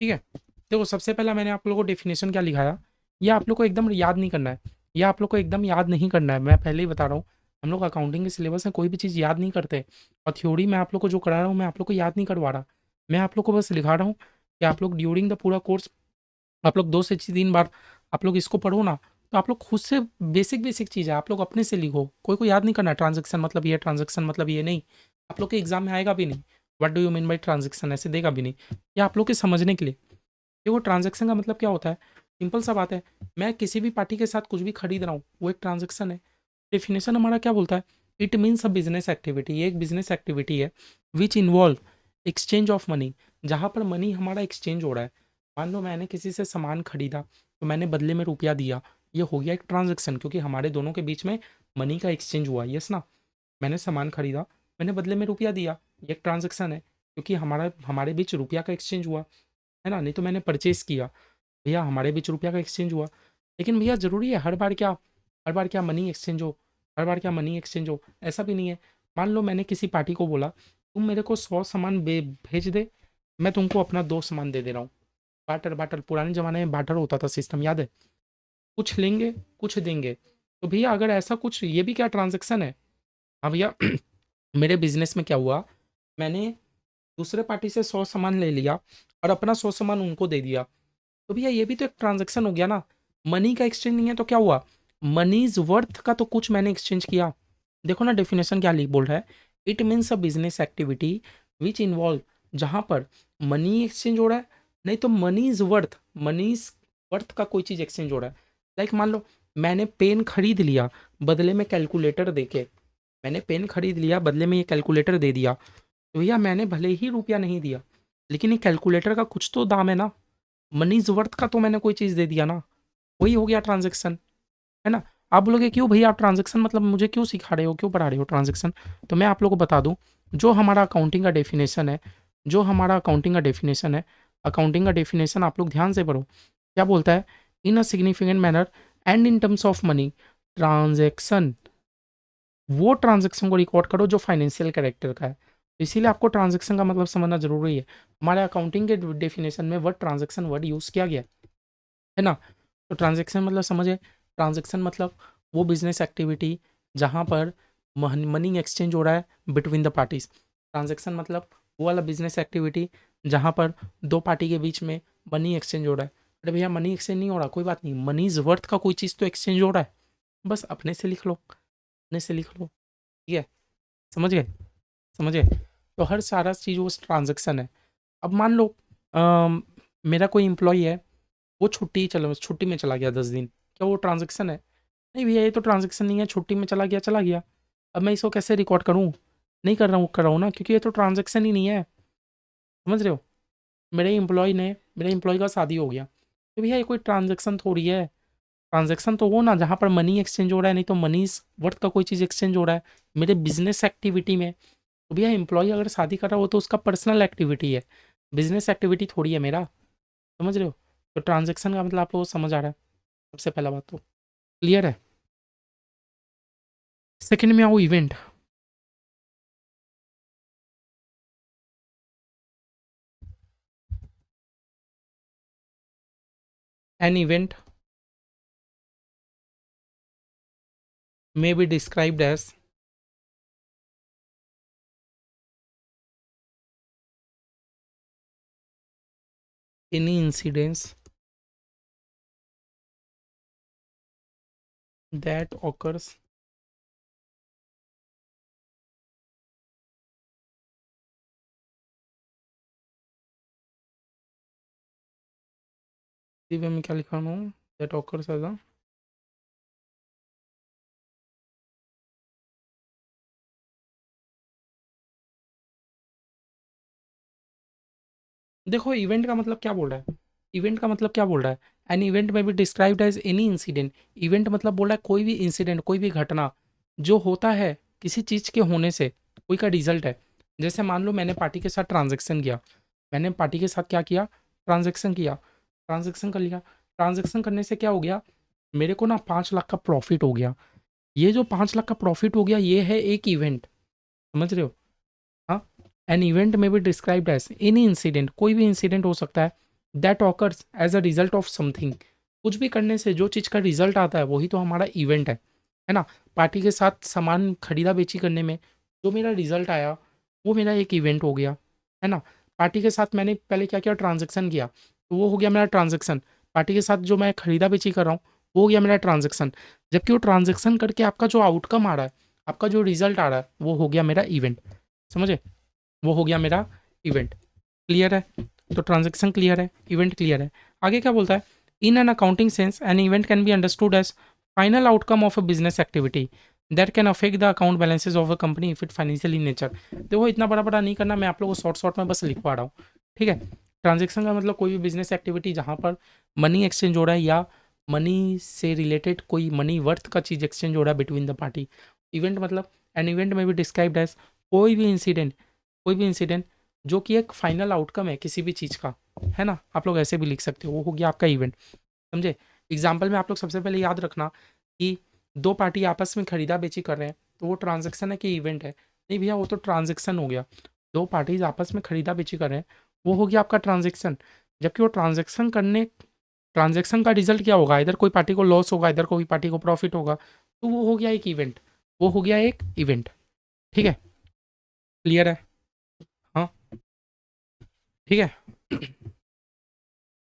ठीक है, देखो सबसे पहला मैंने आप लोगों को डेफिनेशन क्या लिखाया, ये आप लोग को एकदम याद नहीं करना है, ये आप लोग को एकदम याद नहीं करना है, मैं पहले ही बता रहा हूँ। हम लोग अकाउंटिंग के सिलेबस में कोई भी चीज़ याद नहीं करते, और थ्योरी मैं आप लोग को जो करा रहा हूँ मैं आप लोग को याद नहीं करवा रहा, मैं आप लोग को बस लिखा रहा हूँ कि आप लोग ड्यूरिंग द पूरा कोर्स आप लोग 2 से 3 बार आप लोग इसको पढ़ो ना, तो आप लोग खुद से बेसिक बेसिक चीज़ है आप लोग अपने से लिखो, कोई को याद नहीं करना ट्रांजेक्शन मतलब ये, ट्रांजेक्शन मतलब ये नहीं, आप लोग के एग्जाम में आएगा भी नहीं, what do you mean by transaction ऐसे देगा भी नहीं, ये आप लोग के समझने के लिए। देखो ट्रांजेक्शन का मतलब क्या होता है, सिंपल सा बात है, मैं किसी भी पार्टी के साथ कुछ भी खरीद रहा हूँ वो एक ट्रांजेक्शन है। डेफिनेशन हमारा क्या बोलता है, it means a business activity, ये एक बिजनेस एक्टिविटी है which involve exchange of money, जहाँ पर मनी हमारा एक्सचेंज हो रहा है। मान लो मैंने किसी से सामान खरीदा तो मैंने बदले में रुपया दिया, ये हो गया एक ट्रांजेक्शन, क्योंकि हमारे दोनों के बीच में मनी का एक्सचेंज हुआ, यस ना। मैंने सामान खरीदा, मैंने बदले में रुपया दिया, ये एक ट्रांजेक्शन है, क्योंकि हमारा हमारे बीच रुपया का एक्सचेंज हुआ, है ना। नहीं तो मैंने परचेस किया, भैया हमारे बीच रुपया का एक्सचेंज हुआ। लेकिन भैया ज़रूरी है हर बार क्या मनी एक्सचेंज हो, हर बार क्या मनी एक्सचेंज हो, ऐसा भी नहीं है। मान लो मैंने किसी पार्टी को बोला तुम मेरे को 100 सामान भेज दे, मैं तुमको अपना 2 सामान दे दे रहा हूँ। बाटर बाटर, पुराने ज़माने में बाटर होता था सिस्टम, याद है, कुछ लेंगे कुछ देंगे। तो भैया अगर ऐसा कुछ, ये भी क्या ट्रांजेक्शन है। हाँ भैया मेरे बिजनेस में क्या हुआ, मैंने दूसरे पार्टी से 100 सामान ले लिया और अपना 100 सामान उनको दे दिया, तो भैया ये भी तो एक ट्रांजैक्शन हो गया ना। मनी का एक्सचेंज नहीं है तो क्या हुआ, मनीज वर्थ का तो कुछ मैंने एक्सचेंज किया। देखो ना डेफिनेशन क्या लिख बोल रहा है, it means a business activity which involve, जहां पर मनी एक्सचेंज हो रहा है, नहीं तो मनीज वर्थ का कोई चीज एक्सचेंज हो रहा है। लाइक मान लो मैंने पेन खरीद लिया, बदले में कैलकुलेटर देके, मैंने पेन खरीद लिया बदले में ये कैलकुलेटर दे दिया, तो भैया मैंने भले ही रुपया नहीं दिया, लेकिन ये कैलकुलेटर का कुछ तो दाम है ना, मनीज वर्थ का तो मैंने कोई चीज़ दे दिया ना, वही हो गया ट्रांजेक्शन, है ना। आप बोलोगे क्यों भैया आप ट्रांजेक्शन मतलब मुझे क्यों सिखा रहे हो, क्यों पढ़ा रहे हो ट्रांजेक्शन, तो मैं आप लोगों को बता दूं, जो हमारा अकाउंटिंग का डेफिनेशन है, जो हमारा अकाउंटिंग का डेफिनेशन है, अकाउंटिंग का डेफिनेशन आप लोग ध्यान से पढ़ो, क्या बोलता है, in a significant manner and in terms of money transaction, वो ट्रांजेक्शन को रिकॉर्ड करो जो फाइनेंशियल कैरेक्टर का है। इसीलिए आपको ट्रांजेक्शन का मतलब समझना जरूरी है, हमारे अकाउंटिंग के डेफिनेशन में वर्ड ट्रांजेक्शन वर्ड यूज़ किया गया है ना। तो ट्रांजैक्शन मतलब समझे, ट्रांजैक्शन मतलब वो बिजनेस एक्टिविटी जहाँ पर मनी एक्सचेंज हो रहा है बिटवीन द पार्टीज। ट्रांजैक्शन मतलब वो वाला बिजनेस एक्टिविटी जहाँ पर दो पार्टी के बीच में मनी एक्सचेंज हो रहा है। अरे भैया मनी एक्सचेंज नहीं हो रहा, कोई बात नहीं, मनीज वर्थ का कोई चीज़ तो एक्सचेंज हो रहा है, बस अपने से लिख लो, अपने से लिख लो, ठीक है, समझ गए, समझ गए। तो हर सारा चीज़ वो ट्रांजैक्शन है। अब मान लो अम, मेरा कोई एम्प्लॉय है, वो छुट्टी में चला गया 10 दिन, क्या वो ट्रांजैक्शन है? नहीं भैया ये तो ट्रांजैक्शन नहीं है, छुट्टी में चला गया चला गया। अब मैं इसको कैसे रिकॉर्ड करूँ, नहीं कर रहा हूँ ना, क्योंकि ये तो ट्रांजैक्शन ही नहीं है, समझ रहे हो। मेरे एम्प्लॉय का शादी हो गया, तो भैया ये कोई ट्रांजैक्शन थोड़ी है। ट्रांजैक्शन तो वो ना जहाँ पर मनी एक्सचेंज हो रहा है, नहीं तो मनी वर्थ का कोई चीज़ एक्सचेंज हो रहा है मेरे बिजनेस एक्टिविटी में। तो भैया एम्प्लॉय अगर शादी कर रहा हो तो उसका पर्सनल एक्टिविटी है, बिजनेस एक्टिविटी थोड़ी है मेरा, समझ रहे हो। तो ट्रांजैक्शन का मतलब आप लोगों को समझ आ रहा है, सबसे पहला बात तो क्लियर है। सेकंड में आओ, event. An event may be described as any incidents that occurs वे में क्या लिखा हूँ, दैट ऑकर्स एज अ, देखो इवेंट का मतलब क्या बोल रहा है, इवेंट का मतलब क्या बोल रहा है, एन इवेंट में भी described as any incident. Event मतलब बोल रहा है कोई भी इंसिडेंट, कोई भी घटना जो होता है किसी चीज़ के होने से, कोई का रिजल्ट है। जैसे मान लो मैंने पार्टी के साथ ट्रांजेक्शन किया, मैंने पार्टी के साथ क्या किया, ट्रांजेक्शन किया, ट्रांजेक्शन कर लिया। ट्रांजेक्शन करने से क्या हो गया, मेरे को ना 5 लाख का प्रॉफिट हो गया। ये जो 5 लाख का प्रॉफिट हो गया, ये है एक इवेंट, समझ रहे हो। हाँ, एन इवेंट में भी डिस्क्राइब्ड एज एनी इंसिडेंट, कोई भी इंसिडेंट हो सकता है that occurs as a result of something. कुछ भी करने से जो चीज़ का रिजल्ट आता है वही तो हमारा इवेंट है ना। पार्टी के साथ सामान खरीदा बेची करने में जो मेरा रिजल्ट आया वो मेरा एक इवेंट हो गया, है ना। पार्टी के साथ मैंने पहले क्या किया, ट्रांजेक्शन किया, तो वो हो गया मेरा ट्रांजेक्शन। पार्टी के साथ जो मैं खरीदा बेची कर रहा हूँ वो हो गया मेरा ट्रांजेक्शन। जबकि वो ट्रांजेक्शन करके आपका जो आउटकम आ रहा है, आपका जो रिजल्ट आ रहा है वो हो गया मेरा इवेंट, समझे। वो हो गया मेरा इवेंट। क्लियर है, तो ट्रांजेक्शन क्लियर है, इवेंट क्लियर है। आगे क्या बोलता है, in an accounting sense an event can be understood as final outcome of a business activity that can affect the account balances of a company if it financial in nature. देखो इतना बड़ा बड़ा नहीं करना, मैं आप लोगों को शॉर्ट शॉर्ट में बस लिखवा रहा हूँ, ठीक है। ट्रांजेक्शन का मतलब कोई भी बिजनेस एक्टिविटी जहाँ पर मनी एक्सचेंज हो रहा है या मनी से रिलेटेड कोई मनी वर्थ का चीज़ एक्सचेंज हो रहा है बिटवीन द पार्टी। इवेंट मतलब एन इवेंट में भी डिस्क्राइब्ड एज कोई भी इंसिडेंट, कोई भी इंसिडेंट जो कि एक फाइनल आउटकम है किसी भी चीज़ का, है ना। आप लोग ऐसे भी लिख सकते हो, वो हो गया आपका इवेंट, समझे। एग्जाम्पल में आप लोग सबसे पहले याद रखना कि दो पार्टी आपस में खरीदा बेची कर रहे हैं तो वो ट्रांजेक्शन है कि इवेंट है, नहीं भैया वो तो ट्रांजेक्शन हो गया। दो पार्टीज आपस में खरीदा बेची कर रहे हैं वो हो गया आपका ट्रांजेक्शन। जबकि वो ट्रांजेक्शन करने, ट्रांजेक्शन का रिजल्ट क्या होगा, इधर कोई पार्टी को लॉस होगा, इधर कोई पार्टी को प्रॉफिट होगा, तो वो हो गया एक इवेंट, वो हो गया एक इवेंट, ठीक है। क्लियर है, हाँ, ठीक है।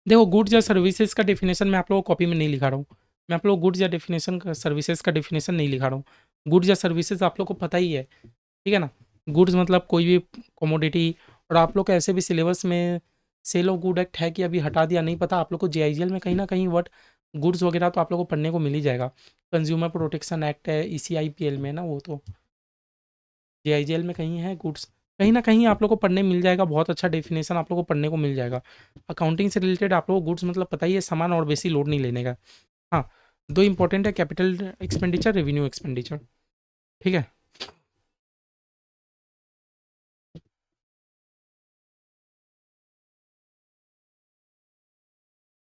देखो गुड्स या सर्विसेज का डेफिनेशन मैं आप लोगों को कॉपी में नहीं लिखा रहा हूँ, मैं आप लोगों को गुड्स या डेफिनेशन का, सर्विसेज का डेफिनेशन नहीं लिखा रहा हूँ। गुड्स या सर्विसेज आप लोग को पता ही है, ठीक है ना। गुड्स मतलब कोई भी कमोडिटी। और आप लोग का ऐसे भी सिलेबस में सेल ऑफ गुड एक्ट है कि अभी हटा दिया नहीं पता, आप लोग को जेआईजीएल में कहीं ना कहीं वर्ड गुड्स वगैरह तो आप लोग को पढ़ने को मिल ही जाएगा। कंज्यूमर प्रोटेक्शन एक्ट है ईसीआईपीएल में ना, वो तो जेआईजीएल में कहीं है गुड्स, कहीं ना कहीं आप लोग को पढ़ने मिल जाएगा, बहुत अच्छा डेफिनेशन आप लोग को पढ़ने को मिल जाएगा। अकाउंटिंग से रिलेटेड आप लोग को गुड्स मतलब पता ही है, सामान और बेसी लोड नहीं लेने का। हाँ, दो इंपॉर्टेंट है, कैपिटल एक्सपेंडिचर, रेवेन्यू एक्सपेंडिचर, ठीक है।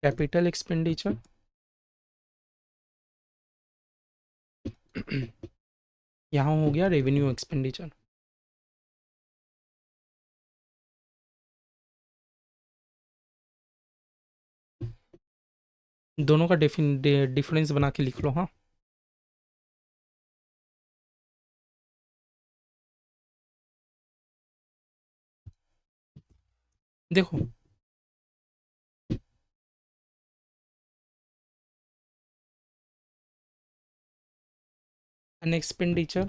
कैपिटल एक्सपेंडिचर यहाँ हो गया रेवेन्यू एक्सपेंडिचर। दोनों का डिफरेंस बना के लिख लो, हाँ। देखो an expenditure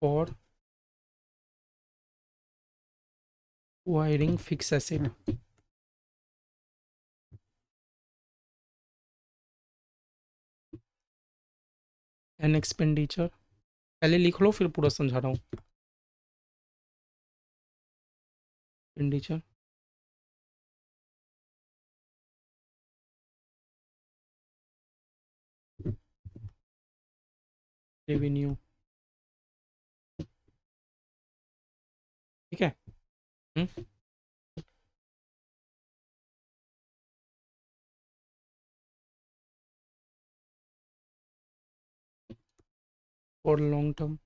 for wiring fix asset, an expenditure, पहले लिख लो फिर पूरा समझा रहा हूँ। एक्सपेंडिचर, रेवेन्यू, ठीक है। फॉर लॉन्ग टर्म,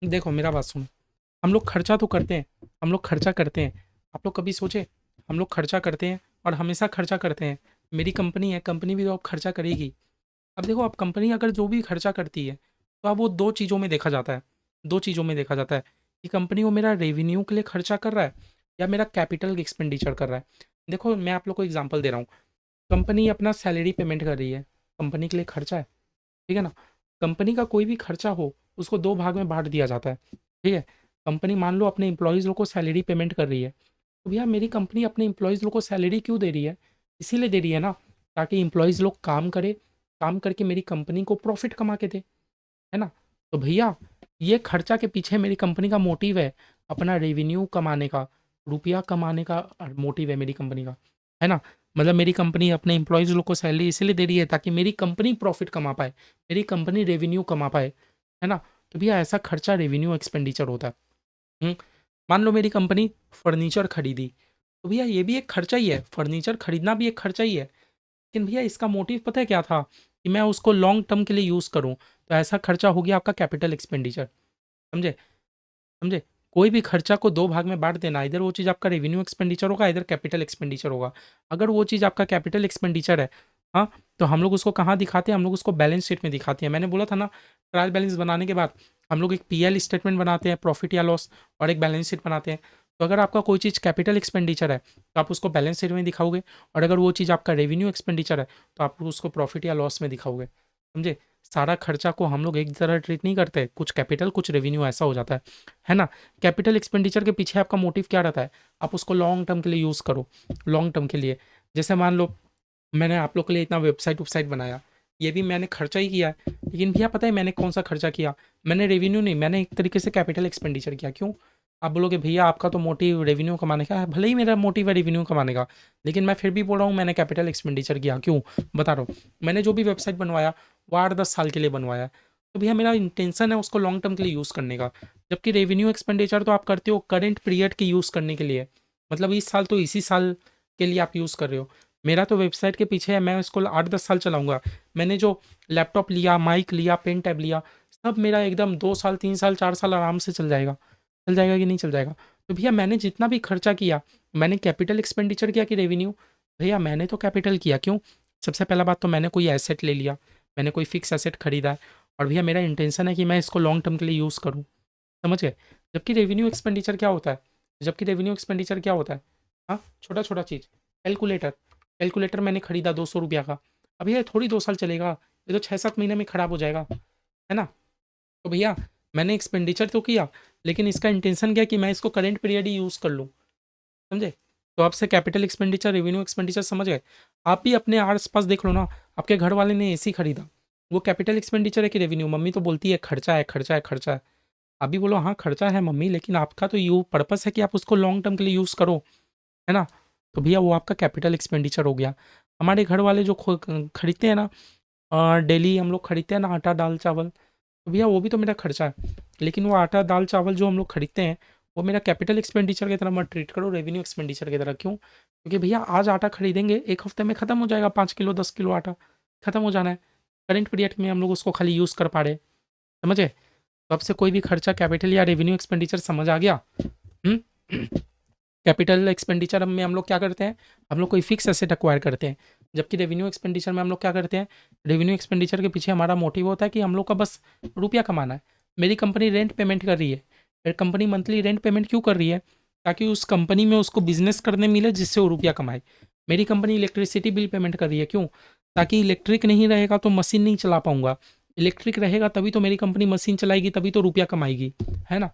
देखो मेरा बात सुनो, हम लोग खर्चा तो करते हैं, हम लोग खर्चा करते हैं। आप लोग कभी सोचे, हम लोग खर्चा करते हैं और हमेशा खर्चा करते हैं। मेरी कंपनी है, कंपनी भी तो अब खर्चा करेगी। अब देखो, अब कंपनी अगर जो भी खर्चा करती है, तो अब वो दो चीज़ों में देखा जाता है, दो चीज़ों में देखा जाता है कि कंपनी वो मेरा रेवेन्यू के लिए खर्चा कर रहा है या मेरा कैपिटल एक्सपेंडिचर कर रहा है। देखो मैं आप लोग को एग्जांपल दे रहा हूँ, कंपनी अपना सैलरी पेमेंट कर रही है, कंपनी के लिए खर्चा है, ठीक है ना। कंपनी का कोई भी खर्चा हो, उसको दो भाग में बांट दिया जाता है, ठीक है। कंपनी मान लो अपने एम्प्लॉयज़ लोग को सैलरी पेमेंट कर रही है, तो भैया मेरी कंपनी अपने एम्प्लॉयज़ लोग को सैलरी क्यों दे रही है? इसीलिए दे रही है ना, ताकि एम्प्लॉयज़ लोग काम करे, काम करके मेरी कंपनी को प्रॉफिट कमा के दे, है ना। तो भैया ये खर्चा के पीछे मेरी कंपनी का मोटिव है, अपना रेवेन्यू कमाने का, रुपया कमाने का मोटिव है मेरी कंपनी का, है ना। मतलब मेरी कंपनी अपने एम्प्लॉयज़ लोग को सैलरी इसीलिए दे रही है ताकि मेरी कंपनी प्रॉफिट कमा पाए, मेरी कंपनी रेवेन्यू कमा पाए, है ना। तो भैया ऐसा खर्चा रेवेन्यू एक्सपेंडिचर होता है। हुँ, मान लो मेरी कंपनी फर्नीचर खरीदी, तो भैया ये भी एक खर्चा ही है, फर्नीचर खरीदना भी एक खर्चा ही है। लेकिन भैया इसका मोटिव पता है क्या था? कि मैं उसको लॉन्ग टर्म के लिए यूज़ करूँ, तो ऐसा खर्चा हो गया आपका कैपिटल एक्सपेंडिचर, समझे? समझे? कोई भी खर्चा को 2 भाग में बाँट देना, इधर वो चीज़ आपका रेवेन्यू एक्सपेंडिचर होगा, इधर कैपिटल एक्सपेंडिचर होगा। अगर वो चीज़ आपका कैपिटल एक्सपेंडिचर है, हाँ, तो हम लोग उसको कहाँ दिखाते हैं? हम लोग उसको बैलेंस शीट में दिखाते हैं। मैंने बोला था ना, ट्रायल बैलेंस बनाने के बाद हम लोग एक पीएल स्टेटमेंट बनाते हैं, प्रॉफिट या लॉस, और एक बैलेंस शीट बनाते हैं। तो अगर आपका कोई चीज़ कैपिटल एक्सपेंडिचर है, तो आप उसको बैलेंस शीट में दिखाओगे, और अगर वो चीज़ आपका रेवेन्यू एक्सपेंडिचर है, तो आप उसको प्रॉफिट या लॉस में दिखाओगे, समझे? सारा खर्चा को हम लोग एक तरह ट्रीट नहीं करते, कुछ कैपिटल, कुछ रेवेन्यू, ऐसा हो जाता है ना? कैपिटल एक्सपेंडिचर के पीछे आपका मोटिव क्या रहता है? आप उसको लॉन्ग टर्म के लिए यूज़ करो, लॉन्ग टर्म के लिए। जैसे मान लो मैंने आप लोग के लिए इतना वेबसाइट बनाया, ये भी मैंने खर्चा ही किया है। लेकिन भैया पता है मैंने कौन-सा खर्चा किया? मैंने रेवेन्यू नहीं, मैंने एक तरीके से कैपिटल एक्सपेंडिचर किया। क्यों? आप बोलोगे भैया आपका तो मोटिव रेवेन्यू कमाने का है, भले ही मेरा मोटिव है रेवेन्यू कमाने का, लेकिन मैं फिर भी बोल रहा हूँ मैंने कैपिटल एक्सपेंडिचर किया। क्यों? बता रहा हूँ। मैंने जो भी वेबसाइट बनवाया, वो 8-10 साल के लिए बनवाया है। तो भैया मेरा इंटेंशन है उसको लॉन्ग टर्म के लिए यूज़ करने का। जबकि रेवेन्यू एक्सपेंडिचर तो आप करते हो करंट पीरियड की यूज़ करने के लिए, मतलब इस साल तो इसी साल के लिए आप यूज़ कर रहे हो। मेरा तो वेबसाइट के पीछे है, मैं इसको 8-10 साल चलाऊँगा। मैंने जो लैपटॉप लिया, माइक लिया, पेन टैब लिया, सब मेरा एकदम 2 साल, 3 साल, 4 साल आराम से चल जाएगा। चल जाएगा कि नहीं चल जाएगा? तो भैया मैंने जितना भी खर्चा किया, मैंने कैपिटल एक्सपेंडिचर किया कि रेवेन्यू? भैया मैंने तो कैपिटल किया। क्यों? सबसे पहला बात तो मैंने कोई एसेट ले लिया, मैंने कोई फिक्स एसेट खरीदा है, और भैया मेरा इंटेंशन है कि मैं इसको लॉन्ग टर्म के लिए यूज़ करूँ, समझ गए? जबकि रेवेन्यू एक्सपेंडिचर क्या होता है? जबकि रेवेन्यू एक्सपेंडिचर क्या होता है? हाँ, छोटा-छोटा चीज़, कैलकुलेटर, कैलकुलेटर मैंने खरीदा ₹200 का, अब ये थोड़ी 2 साल चलेगा, ये तो 6-7 महीने में खराब हो जाएगा, है ना? तो भैया मैंने एक्सपेंडिचर तो किया, लेकिन इसका इंटेंशन क्या है कि मैं इसको करंट पीरियड ही यूज़ कर लूँ, समझे? तो आपसे कैपिटल एक्सपेंडिचर, रेवेन्यू एक्सपेंडिचर समझ गए? आप भी अपने आस-पास देख लो ना, आपके घर वाले ने एसी खरीदा, वो कैपिटल एक्सपेंडिचर है कि रेवेन्यू? मम्मी तो बोलती है खर्चा है, खर्चा है, खर्चा है। आप भी बोलो हाँ खर्चा है मम्मी, लेकिन आपका तो यू पर्पस है कि आप उसको लॉन्ग टर्म के लिए यूज़ करो, है ना? तो भैया वो आपका कैपिटल एक्सपेंडिचर हो गया। हमारे घर वाले जो खरीदते हैं ना, डेली हम लोग खरीदते हैं ना आटा, दाल, चावल, तो भैया वो भी तो मेरा खर्चा है। लेकिन वो आटा, दाल, चावल जो हम लोग खरीदते हैं, वो मेरा कैपिटल एक्सपेंडिचर की तरह मत ट्रीट करो, रेवेन्यू एक्सपेंडिचर की तरह। क्यों? क्योंकि भैया आज आटा खरीदेंगे, 1 हफ्ते में खत्म हो जाएगा, 5 किलो, 10 किलो आटा खत्म हो जाना है। करंट पीरियड में हम लोग उसको खाली यूज़ कर पा रहे हैं, समझे? तो आपसे कोई भी खर्चा कैपिटल या रेवेन्यू एक्सपेंडिचर समझ आ गया? हुँ? कैपिटल एक्सपेंडिचर में हम लोग क्या करते हैं? हम लोग कोई फिक्स एसेट एक्वायर करते हैं। जबकि रेवेन्यू एक्सपेंडिचर में हम लोग क्या करते हैं? रेवेन्यू एक्सपेंडिचर के पीछे हमारा मोटिव होता है कि हम लोग का बस रुपया कमाना है। मेरी कंपनी रेंट पेमेंट कर रही है। फिर कंपनी मंथली रेंट पेमेंट क्यों कर रही है? ताकि उस कंपनी में उसको बिज़नेस करने मिले जिससे वो रुपया कमाए। मेरी कंपनी इलेक्ट्रिसिटी बिल पेमेंट कर रही है, क्यों? ताकि इलेक्ट्रिक नहीं रहेगा तो मशीन नहीं चला पाऊँगा। इलेक्ट्रिक रहेगा तभी तो मेरी कंपनी मशीन चलाएगी, तभी तो रुपया कमाएगी, है ना?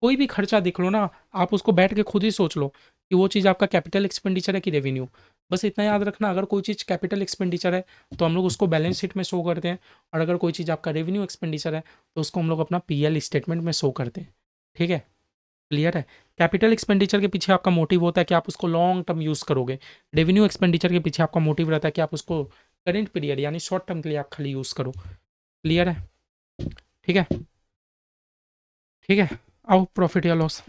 कोई भी खर्चा देख लो ना, आप उसको बैठ के खुद ही सोच लो कि वो चीज़ आपका कैपिटल एक्सपेंडिचर है कि रेवेन्यू। बस इतना याद रखना, अगर कोई चीज़ कैपिटल एक्सपेंडिचर है, तो हम लोग उसको बैलेंस शीट में शो करते हैं, और अगर कोई चीज़ आपका रेवेन्यू एक्सपेंडिचर है, तो उसको हम लोग अपना पीएल स्टेटमेंट में शो करते हैं। ठीक है? क्लियर है? कैपिटल एक्सपेंडिचर के पीछे आपका मोटिव होता है कि आप उसको लॉन्ग टर्म यूज़ करोगे। रेवेन्यू एक्सपेंडिचर के पीछे आपका मोटिव रहता है कि आप उसको करंट पीरियड यानी शॉर्ट टर्म के लिए आप खाली यूज़ करो। क्लियर है? ठीक है? ठीक है? आओ प्रॉफिट या लॉस।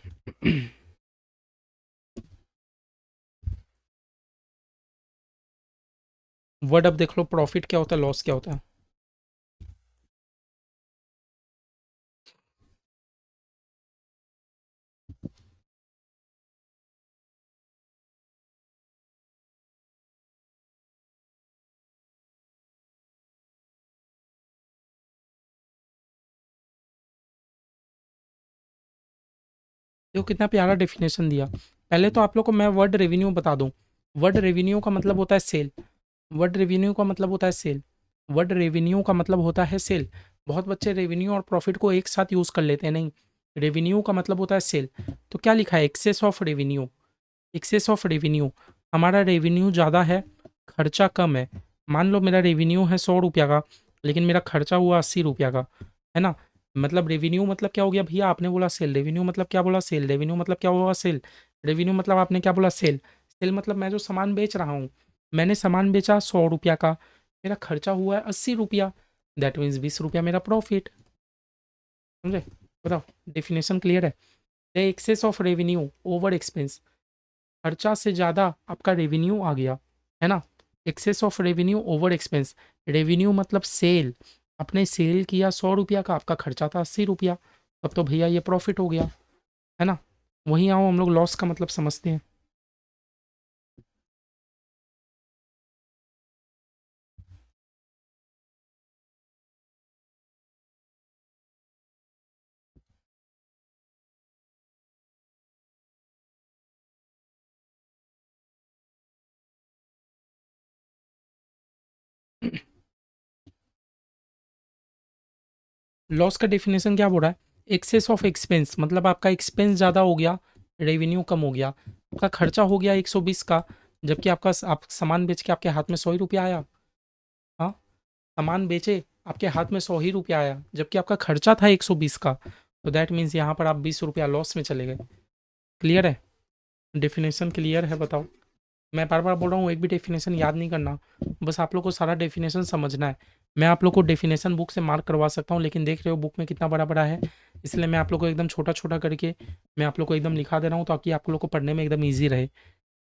वर्ड अब देख लो, प्रॉफिट क्या होता है, लॉस क्या होता है? देखो कितना प्यारा डेफिनेशन दिया। पहले तो आप लोग को मैं वर्ड रेवेन्यू बता दूं। वर्ड रेवेन्यू का मतलब होता है सेल। वर्ड रेवेन्यू का मतलब होता है सेल। वर्ड रेवेन्यू का मतलब होता है सेल। बहुत बच्चे रेवेन्यू और प्रॉफिट को एक साथ यूज कर लेते हैं, नहीं। रेवेन्यू का मतलब होता है सेल। तो क्या लिखा है, excess of revenue. Excess of revenue, हमारा रेवेन्यू ज़्यादा है, खर्चा कम है। मान लो मेरा रेवेन्यू है 100 रुपया का, लेकिन मेरा खर्चा हुआ 80 रुपया का, है ना। मतलब रेवेन्यू मतलब क्या हो गया भैया, आपने बोला सेल। रेवेन्यू मतलब क्या बोला, सेल। रेवेन्यू मतलब क्या हुआ, सेल। रेवेन्यू मतलब आपने क्या बोला, सेल। सेल मतलब मैं जो सामान बेच रहा हूँ, मैंने सामान बेचा 100 रुपया का, मेरा खर्चा हुआ है 80 रुपया, दैट मीन्स 20 रुपया मेरा प्रॉफिट। समझे। बताओ, डेफिनेशन क्लियर है। The excess of revenue over expense, खर्चा से ज़्यादा आपका रेवेन्यू आ गया, है ना। Excess of revenue over expense. Revenue मतलब सेल। आपने सेल किया 100 रुपया का, आपका खर्चा था 80 रुपया, तब तो भैया ये प्रॉफिट हो गया, है ना। वहीं आओ हम लोग लॉस का मतलब समझते हैं। लॉस का डेफिनेशन क्या बोल रहा है, एक्सेस ऑफ एक्सपेंस मतलब आपका एक्सपेंस ज़्यादा हो गया, रेवेन्यू कम हो गया। आपका खर्चा हो गया 120 का, जबकि आपका आप सामान बेच के आपके हाथ में 100 ही रुपया आया। हाँ, सामान बेचे, आपके हाथ में 100 ही रुपया आया, जबकि आपका खर्चा था 120 का। तो दैट मीन्स यहाँ पर आप 20 रुपया लॉस में चले गए। क्लियर है, डेफिनेशन क्लियर है, बताओ। मैं बार बार बोल रहा हूँ, एक भी डेफिनेशन याद नहीं करना, बस आप लोग को सारा डेफिनेशन समझना है। मैं आप लोग को डेफिनेशन बुक से मार्क करवा सकता हूँ, लेकिन देख रहे हो बुक में कितना बड़ा बड़ा है, इसलिए मैं आप लोग को एकदम छोटा छोटा करके मैं आप लोग को एकदम लिखा दे रहा हूँ, ताकि आप लोग को पढ़ने में एकदम ईजी रहे।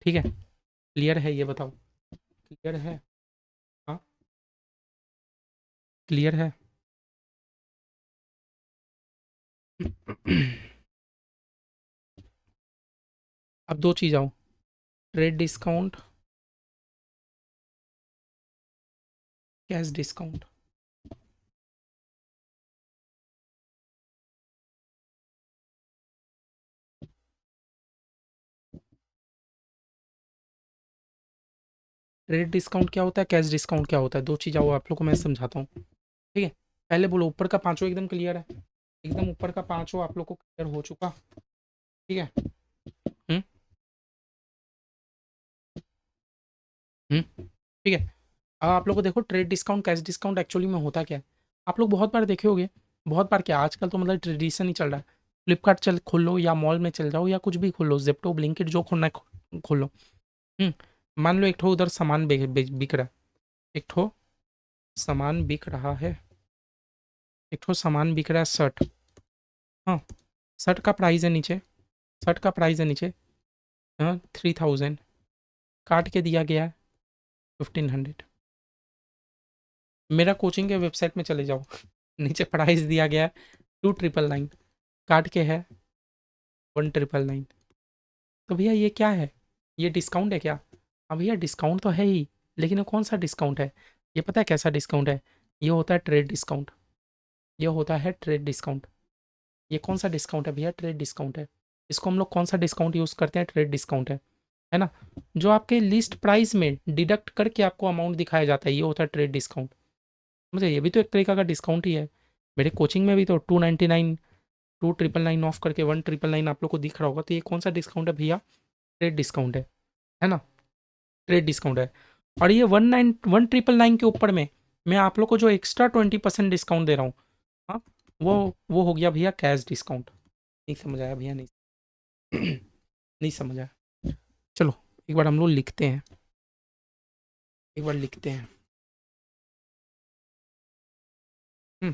ठीक है, क्लियर है, ये बताओ। क्लियर है। हाँ, क्लियर है। अब दो चीज़ आओ, trade discount, cash discount. Trade discount क्या होता है, कैश डिस्काउंट क्या होता है, दो चीज़ आओ आप लोग को मैं समझाता हूँ। ठीक है, पहले बोलो ऊपर का पांचों एकदम क्लियर है। एकदम ऊपर का पांचों आप लोग को क्लियर हो चुका। ठीक है। हम्म। ठीक है। अब आप लोग को देखो, trade discount cash discount actually में होता क्या है। आप लोग बहुत बार देखे होगे, बहुत बार क्या, आजकल तो मतलब ट्रेडिशन ही चल रहा है। फ्लिपकार्ट चल खोल लो, या मॉल में चल जाओ, या कुछ भी खोल लो, जेप्टो ब्लिंकिट जो खोलना है खोल लो। हम्म। मान लो एक ठो उधर सामान बिक रहा है। एक ठो सामान बिक रहा है। एक ठो सामान बिक रहा है, शर्ट। हाँ, शर्ट का प्राइस है नीचे। शर्ट का प्राइस है नीचे, हाँ, 3000। काट के दिया गया है 1500। मेरा कोचिंग के वेबसाइट में चले जाओ, नीचे प्राइस दिया गया है 2999, काट के है 1999। तो भैया ये क्या है, ये डिस्काउंट है क्या। हाँ भैया डिस्काउंट तो है ही, लेकिन वो कौन सा डिस्काउंट है, ये पता है कैसा डिस्काउंट है। ये होता है ट्रेड डिस्काउंट। ये होता है ट्रेड डिस्काउंट। ये कौन सा डिस्काउंट है भैया, ट्रेड डिस्काउंट है। इसको हम लोग कौन सा डिस्काउंट यूज़ करते हैं, ट्रेड डिस्काउंट है ना। जो आपके लिस्ट प्राइस में डिडक्ट करके आपको अमाउंट दिखाया जाता है, ये होता है ट्रेड डिस्काउंट। मुझे ये भी तो एक तरीका का डिस्काउंट ही है। मेरे कोचिंग में भी तो 299, 2999 ऑफ करके 1999 आप लोग को दिख रहा होगा, तो ये कौन सा डिस्काउंट है भैया, ट्रेड डिस्काउंट है ना। ट्रेड डिस्काउंट है। और ये 1999 के ऊपर में मैं आप लोग को जो एक्स्ट्रा 20% डिस्काउंट दे रहा हूँ, हाँ, वो हो गया भैया कैश डिस्काउंट। नहीं समझ आया भैया, नहीं। नहीं समझ आया। चलो, एक बार हम लोग लिखते हैं, एक बार लिखते हैं। हम्म,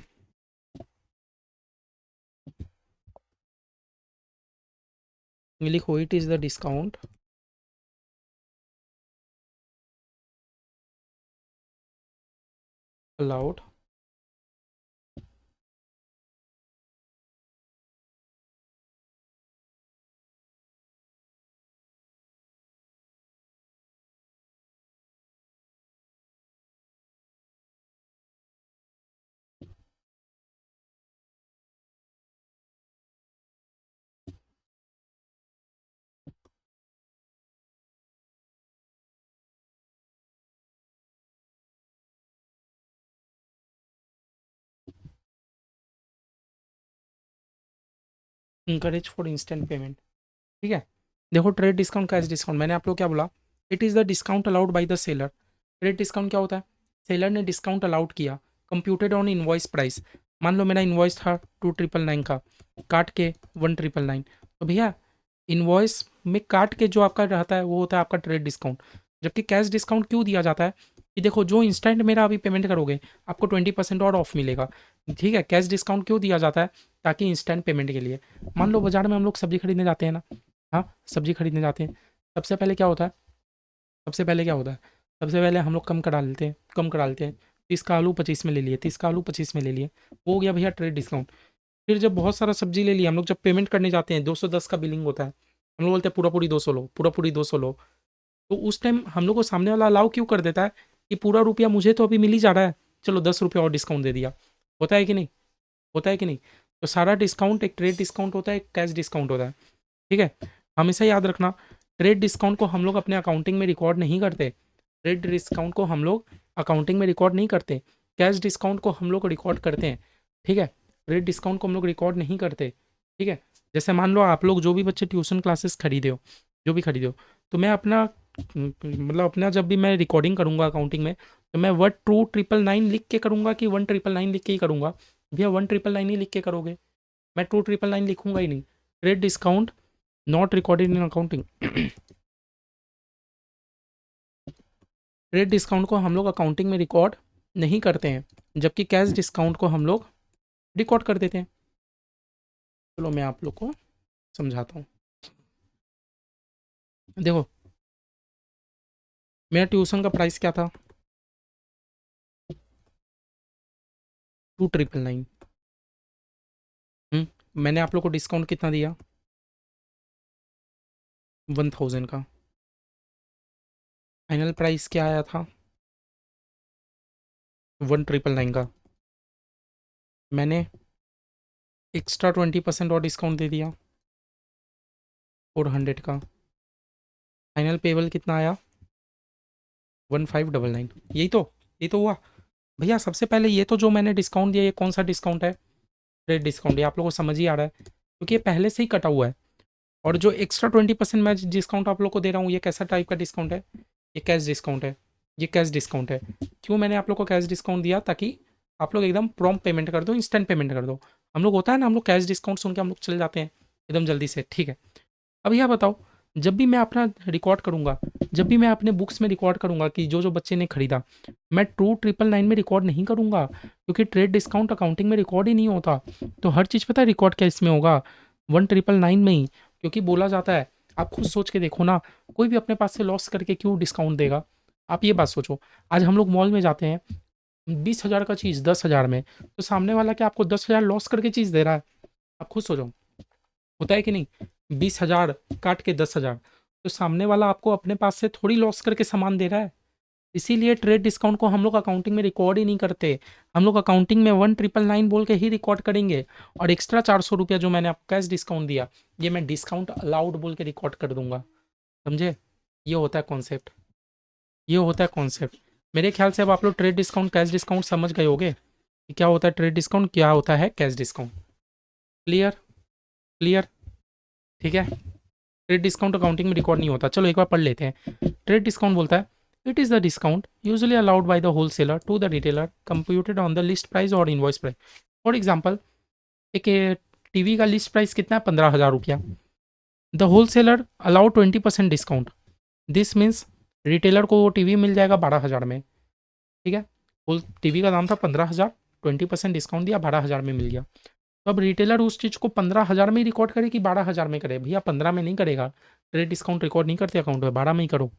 ये लिखो, it is the discount allowed encourage for instant payment. ठीक है, देखो ट्रेड डिस्काउंट, कैश डिस्काउंट, मैंने आप लोग क्या बोला, it is the discount allowed by the seller. Trade discount क्या होता है, सेलर ने डिस्काउंट अलाउड किया, कंप्यूटेड ऑन इनवॉइस प्राइस। मान लो मेरा इनवॉइस था 2999 का, काट के 1999, तो भैया इनवॉइस में काट के जो आपका रहता है वो होता है आपका ट्रेड डिस्काउंट। जबकि कैश डिस्काउंट क्यों दिया जाता है कि देखो जो इंस्टेंट मेरा अभी पेमेंट करोगे आपको 20% और ऑफ मिलेगा। ठीक है, कैश डिस्काउंट क्यों दिया जाता है, ताकि इंस्टेंट पेमेंट के लिए। मान लो बाजार में हम लोग सब्जी खरीदने जाते हैं ना, हाँ सब्जी खरीदने जाते हैं, सबसे पहले क्या होता है, सबसे पहले क्या होता है, सबसे पहले हम लोग कम करा लेते हैं, कम करा लेते हैं, 30 का आलू 25 में ले लिए, 30 का आलू 25 में ले लिए, वो हो गया भैया ट्रेड डिस्काउंट। फिर जब बहुत सारा सब्जी ले लिया हम लोग, जब पेमेंट करने जाते हैं 210 का बिलिंग होता है, हम लोग बोलते हैं पूरा पूरी 200 लो, पूरा पूरी 200 लो। तो उस टाइम हम लोग को सामने वाला अलाउ क्यों कर देता है कि पूरा रुपया मुझे तो अभी मिल ही जा रहा है, चलो 10 रुपये और डिस्काउंट दे दिया। होता है कि नहीं, होता है कि नहीं। तो सारा डिस्काउंट एक ट्रेड डिस्काउंट होता है, एक कैश डिस्काउंट होता है। ठीक है, हमेशा याद रखना, ट्रेड डिस्काउंट को हम लोग अपने अकाउंटिंग में रिकॉर्ड नहीं करते, ट्रेड डिस्काउंट को हम लोग अकाउंटिंग में रिकॉर्ड नहीं करते, कैश डिस्काउंट को हम लोग रिकॉर्ड करते हैं। ठीक है, ट्रेड डिस्काउंट को हम लोग रिकॉर्ड नहीं करते। ठीक है, जैसे मान लो आप लोग जो भी बच्चे ट्यूशन क्लासेस खरीदे हो, जो भी खरीदे हो, तो मैं अपना मतलब अपना जब भी मैं रिकॉर्डिंग करूंगा अकाउंटिंग में, तो मैं 12999 लिख के करूंगा कि 1999 लिख के ही करूंगा। भैया 1999 ही लिख के करोगे, मैं 2999 लिखूंगा ही नहीं। Trade discount not recorded in accounting. Trade discount को हम लोग अकाउंटिंग में रिकॉर्ड नहीं करते हैं, जबकि कैश डिस्काउंट को हम लोग रिकॉर्ड कर देते हैं। चलो मैं आप लोग को समझाता हूँ। देखो मेरा ट्यूशन का प्राइस क्या था, 2999। मैंने आप लोग को डिस्काउंट कितना दिया, 1000 का। फाइनल प्राइस क्या आया था, 1999 का। मैंने एक्स्ट्रा 20% और डिस्काउंट दे दिया, 400 का। फाइनल पेबल कितना आया, 1599। यही तो हुआ भैया। सबसे पहले ये तो जो मैंने डिस्काउंट दिया, ये कौन सा डिस्काउंट है, ट्रेड डिस्काउंट। ये आप लोगों को समझ ही आ रहा है क्योंकि ये पहले से ही कटा हुआ है। और जो एक्स्ट्रा 20% मैं डिस्काउंट आप लोग को दे रहा हूँ, ये कैसा टाइप का डिस्काउंट है, ये कैश डिस्काउंट है, ये कैश डिस्काउंट है। क्यों मैंने आप लोग को कैश डिस्काउंट दिया, ताकि आप लोग एकदम प्रॉम्प्ट पेमेंट कर दो, इंस्टेंट पेमेंट कर दो। हम लोग होता है ना, हम लोग कैश डिस्काउंट सुन के हम लोग चले जाते हैं एकदम जल्दी से। ठीक है, अब यह बताओ, जब भी मैं अपना रिकॉर्ड करूंगा, जब भी मैं अपने बुक्स में रिकॉर्ड करूंगा कि जो जो बच्चे ने खरीदा, मैं 2999 में रिकॉर्ड नहीं करूंगा, क्योंकि ट्रेड डिस्काउंट अकाउंटिंग में रिकॉर्ड ही नहीं होता। तो हर चीज़ पता है रिकॉर्ड क्या इसमें होगा, 1999 में ही। क्योंकि बोला जाता है, आप खुद सोच के देखो ना, कोई भी अपने पास से लॉस करके क्यों डिस्काउंट देगा। आप ये बात सोचो, आज हम लोग मॉल में जाते हैं, 20,000 का चीज़ 10,000 में, तो सामने वाला क्या आपको 10,000 लॉस करके चीज़ दे रहा है। आप खुद सोचो, होता है कि नहीं। 20,000 काट के 10,000, तो सामने वाला आपको अपने पास से थोड़ी लॉस करके सामान दे रहा है। इसीलिए ट्रेड डिस्काउंट को हम लोग अकाउंटिंग में रिकॉर्ड ही नहीं करते। हम लोग अकाउंटिंग में 1999 बोल के ही रिकॉर्ड करेंगे, और एक्स्ट्रा 400 रुपया जो मैंने आपको कैश डिस्काउंट दिया, ये मैं डिस्काउंट अलाउड बोल के रिकॉर्ड कर दूंगा। समझे, ये होता है कॉन्सेप्ट, ये होता है कॉन्सेप्ट। मेरे ख्याल से अब आप लोग ट्रेड डिस्काउंट कैश डिस्काउंट समझ गए होगे कि क्या होता है ट्रेड डिस्काउंट, क्या होता है कैश डिस्काउंट। Clear, clear. ठीक है, ट्रेड डिस्काउंट अकाउंटिंग में रिकॉर्ड नहीं होता। चलो एक बार पढ़ लेते हैं। ट्रेड डिस्काउंट बोलता है, it is the discount usually allowed by the wholesaler to the retailer, computed on the list price और इनवॉइस प्राइस। फॉर एग्जाम्पल, एक टीवी का लिस्ट प्राइस कितना है, 15,000 रुपया। The wholesaler allow 20% discount, this means retailer को वो TV मिल जाएगा 12,000 में। ठीक है, होल टीवी का दाम था 15,000, 20% डिस्काउंट दिया, 12,000 में मिल गया। तो अब रिटेलर उस चीज़ को 15,000 में ही रिकॉर्ड करे कि 12,000 में करे, भैया 15 में नहीं करेगा। ट्रेड डिस्काउंट रिकॉर्ड नहीं करते अकाउंट में, 12 में ही करो।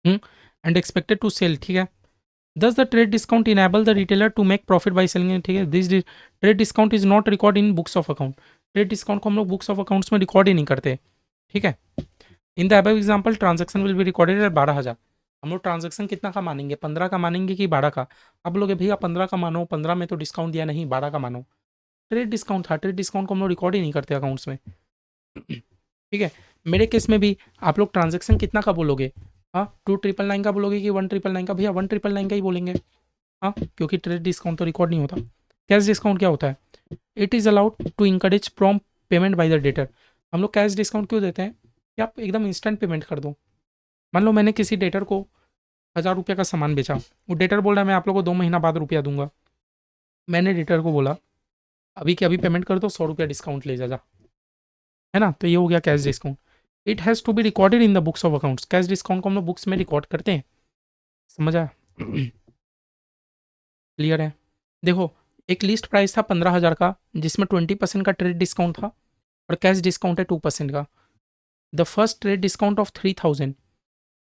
एंड एक्सपेक्टेड टू सेल, ठीक है। Thus the trade discount enable the retailer to make profit by selling, ठीक है। This trade discount is not record in books of account. Trade discount को हम लोग बुक्स ऑफ अकाउंट्स में record ही नहीं करते। ठीक है, in the above example transaction will be recorded at 12,000। हम लोग ट्रांजेक्शन कितना का मानेंगे, 15 का मानेंगे कि 12 का। अब लोग भैया 15 का मानो, 15 में तो डिस्काउंट दिया नहीं, 12 का मानो। ट्रेड डिस्काउंट था, ट्रेड डिस्काउंट को हम लोग रिकॉर्ड ही नहीं करते अकाउंट्स में। ठीक है, मेरे केस में भी आप लोग ट्रांजेक्शन कितना का बोलोगे, हाँ 2999 का बोलोगे कि 1999 का, भैया 1999 का ही बोलेंगे। हाँ, क्योंकि ट्रेड डिस्काउंट तो रिकॉर्ड नहीं होता। कैश डिस्काउंट क्या होता है, it is allowed to encourage prompt payment by the debtor. हम लोग कैश डिस्काउंट क्यों देते हैं कि आप एकदम इंस्टेंट पेमेंट कर दो। मान लो मैंने किसी डेटर को 1000 रुपये का सामान बेचा, वो डेटर बोल रहा है मैं आप लोग को 2 महीना बाद रुपया दूंगा। मैंने डेटर को बोला अभी के अभी पेमेंट कर दो, 100 रुपया डिस्काउंट ले जा, है ना। तो ये हो गया cash discount. It has to be recorded in the books of accounts. Cash discount को हम लोग बुक्स में रिकॉर्ड करते हैं। समझ आया? क्लियर है? देखो, एक लिस्ट प्राइस था 15,000 का, जिसमें 20% का ट्रेड डिस्काउंट था और कैश डिस्काउंट है 2% का। The first trade discount of 3,000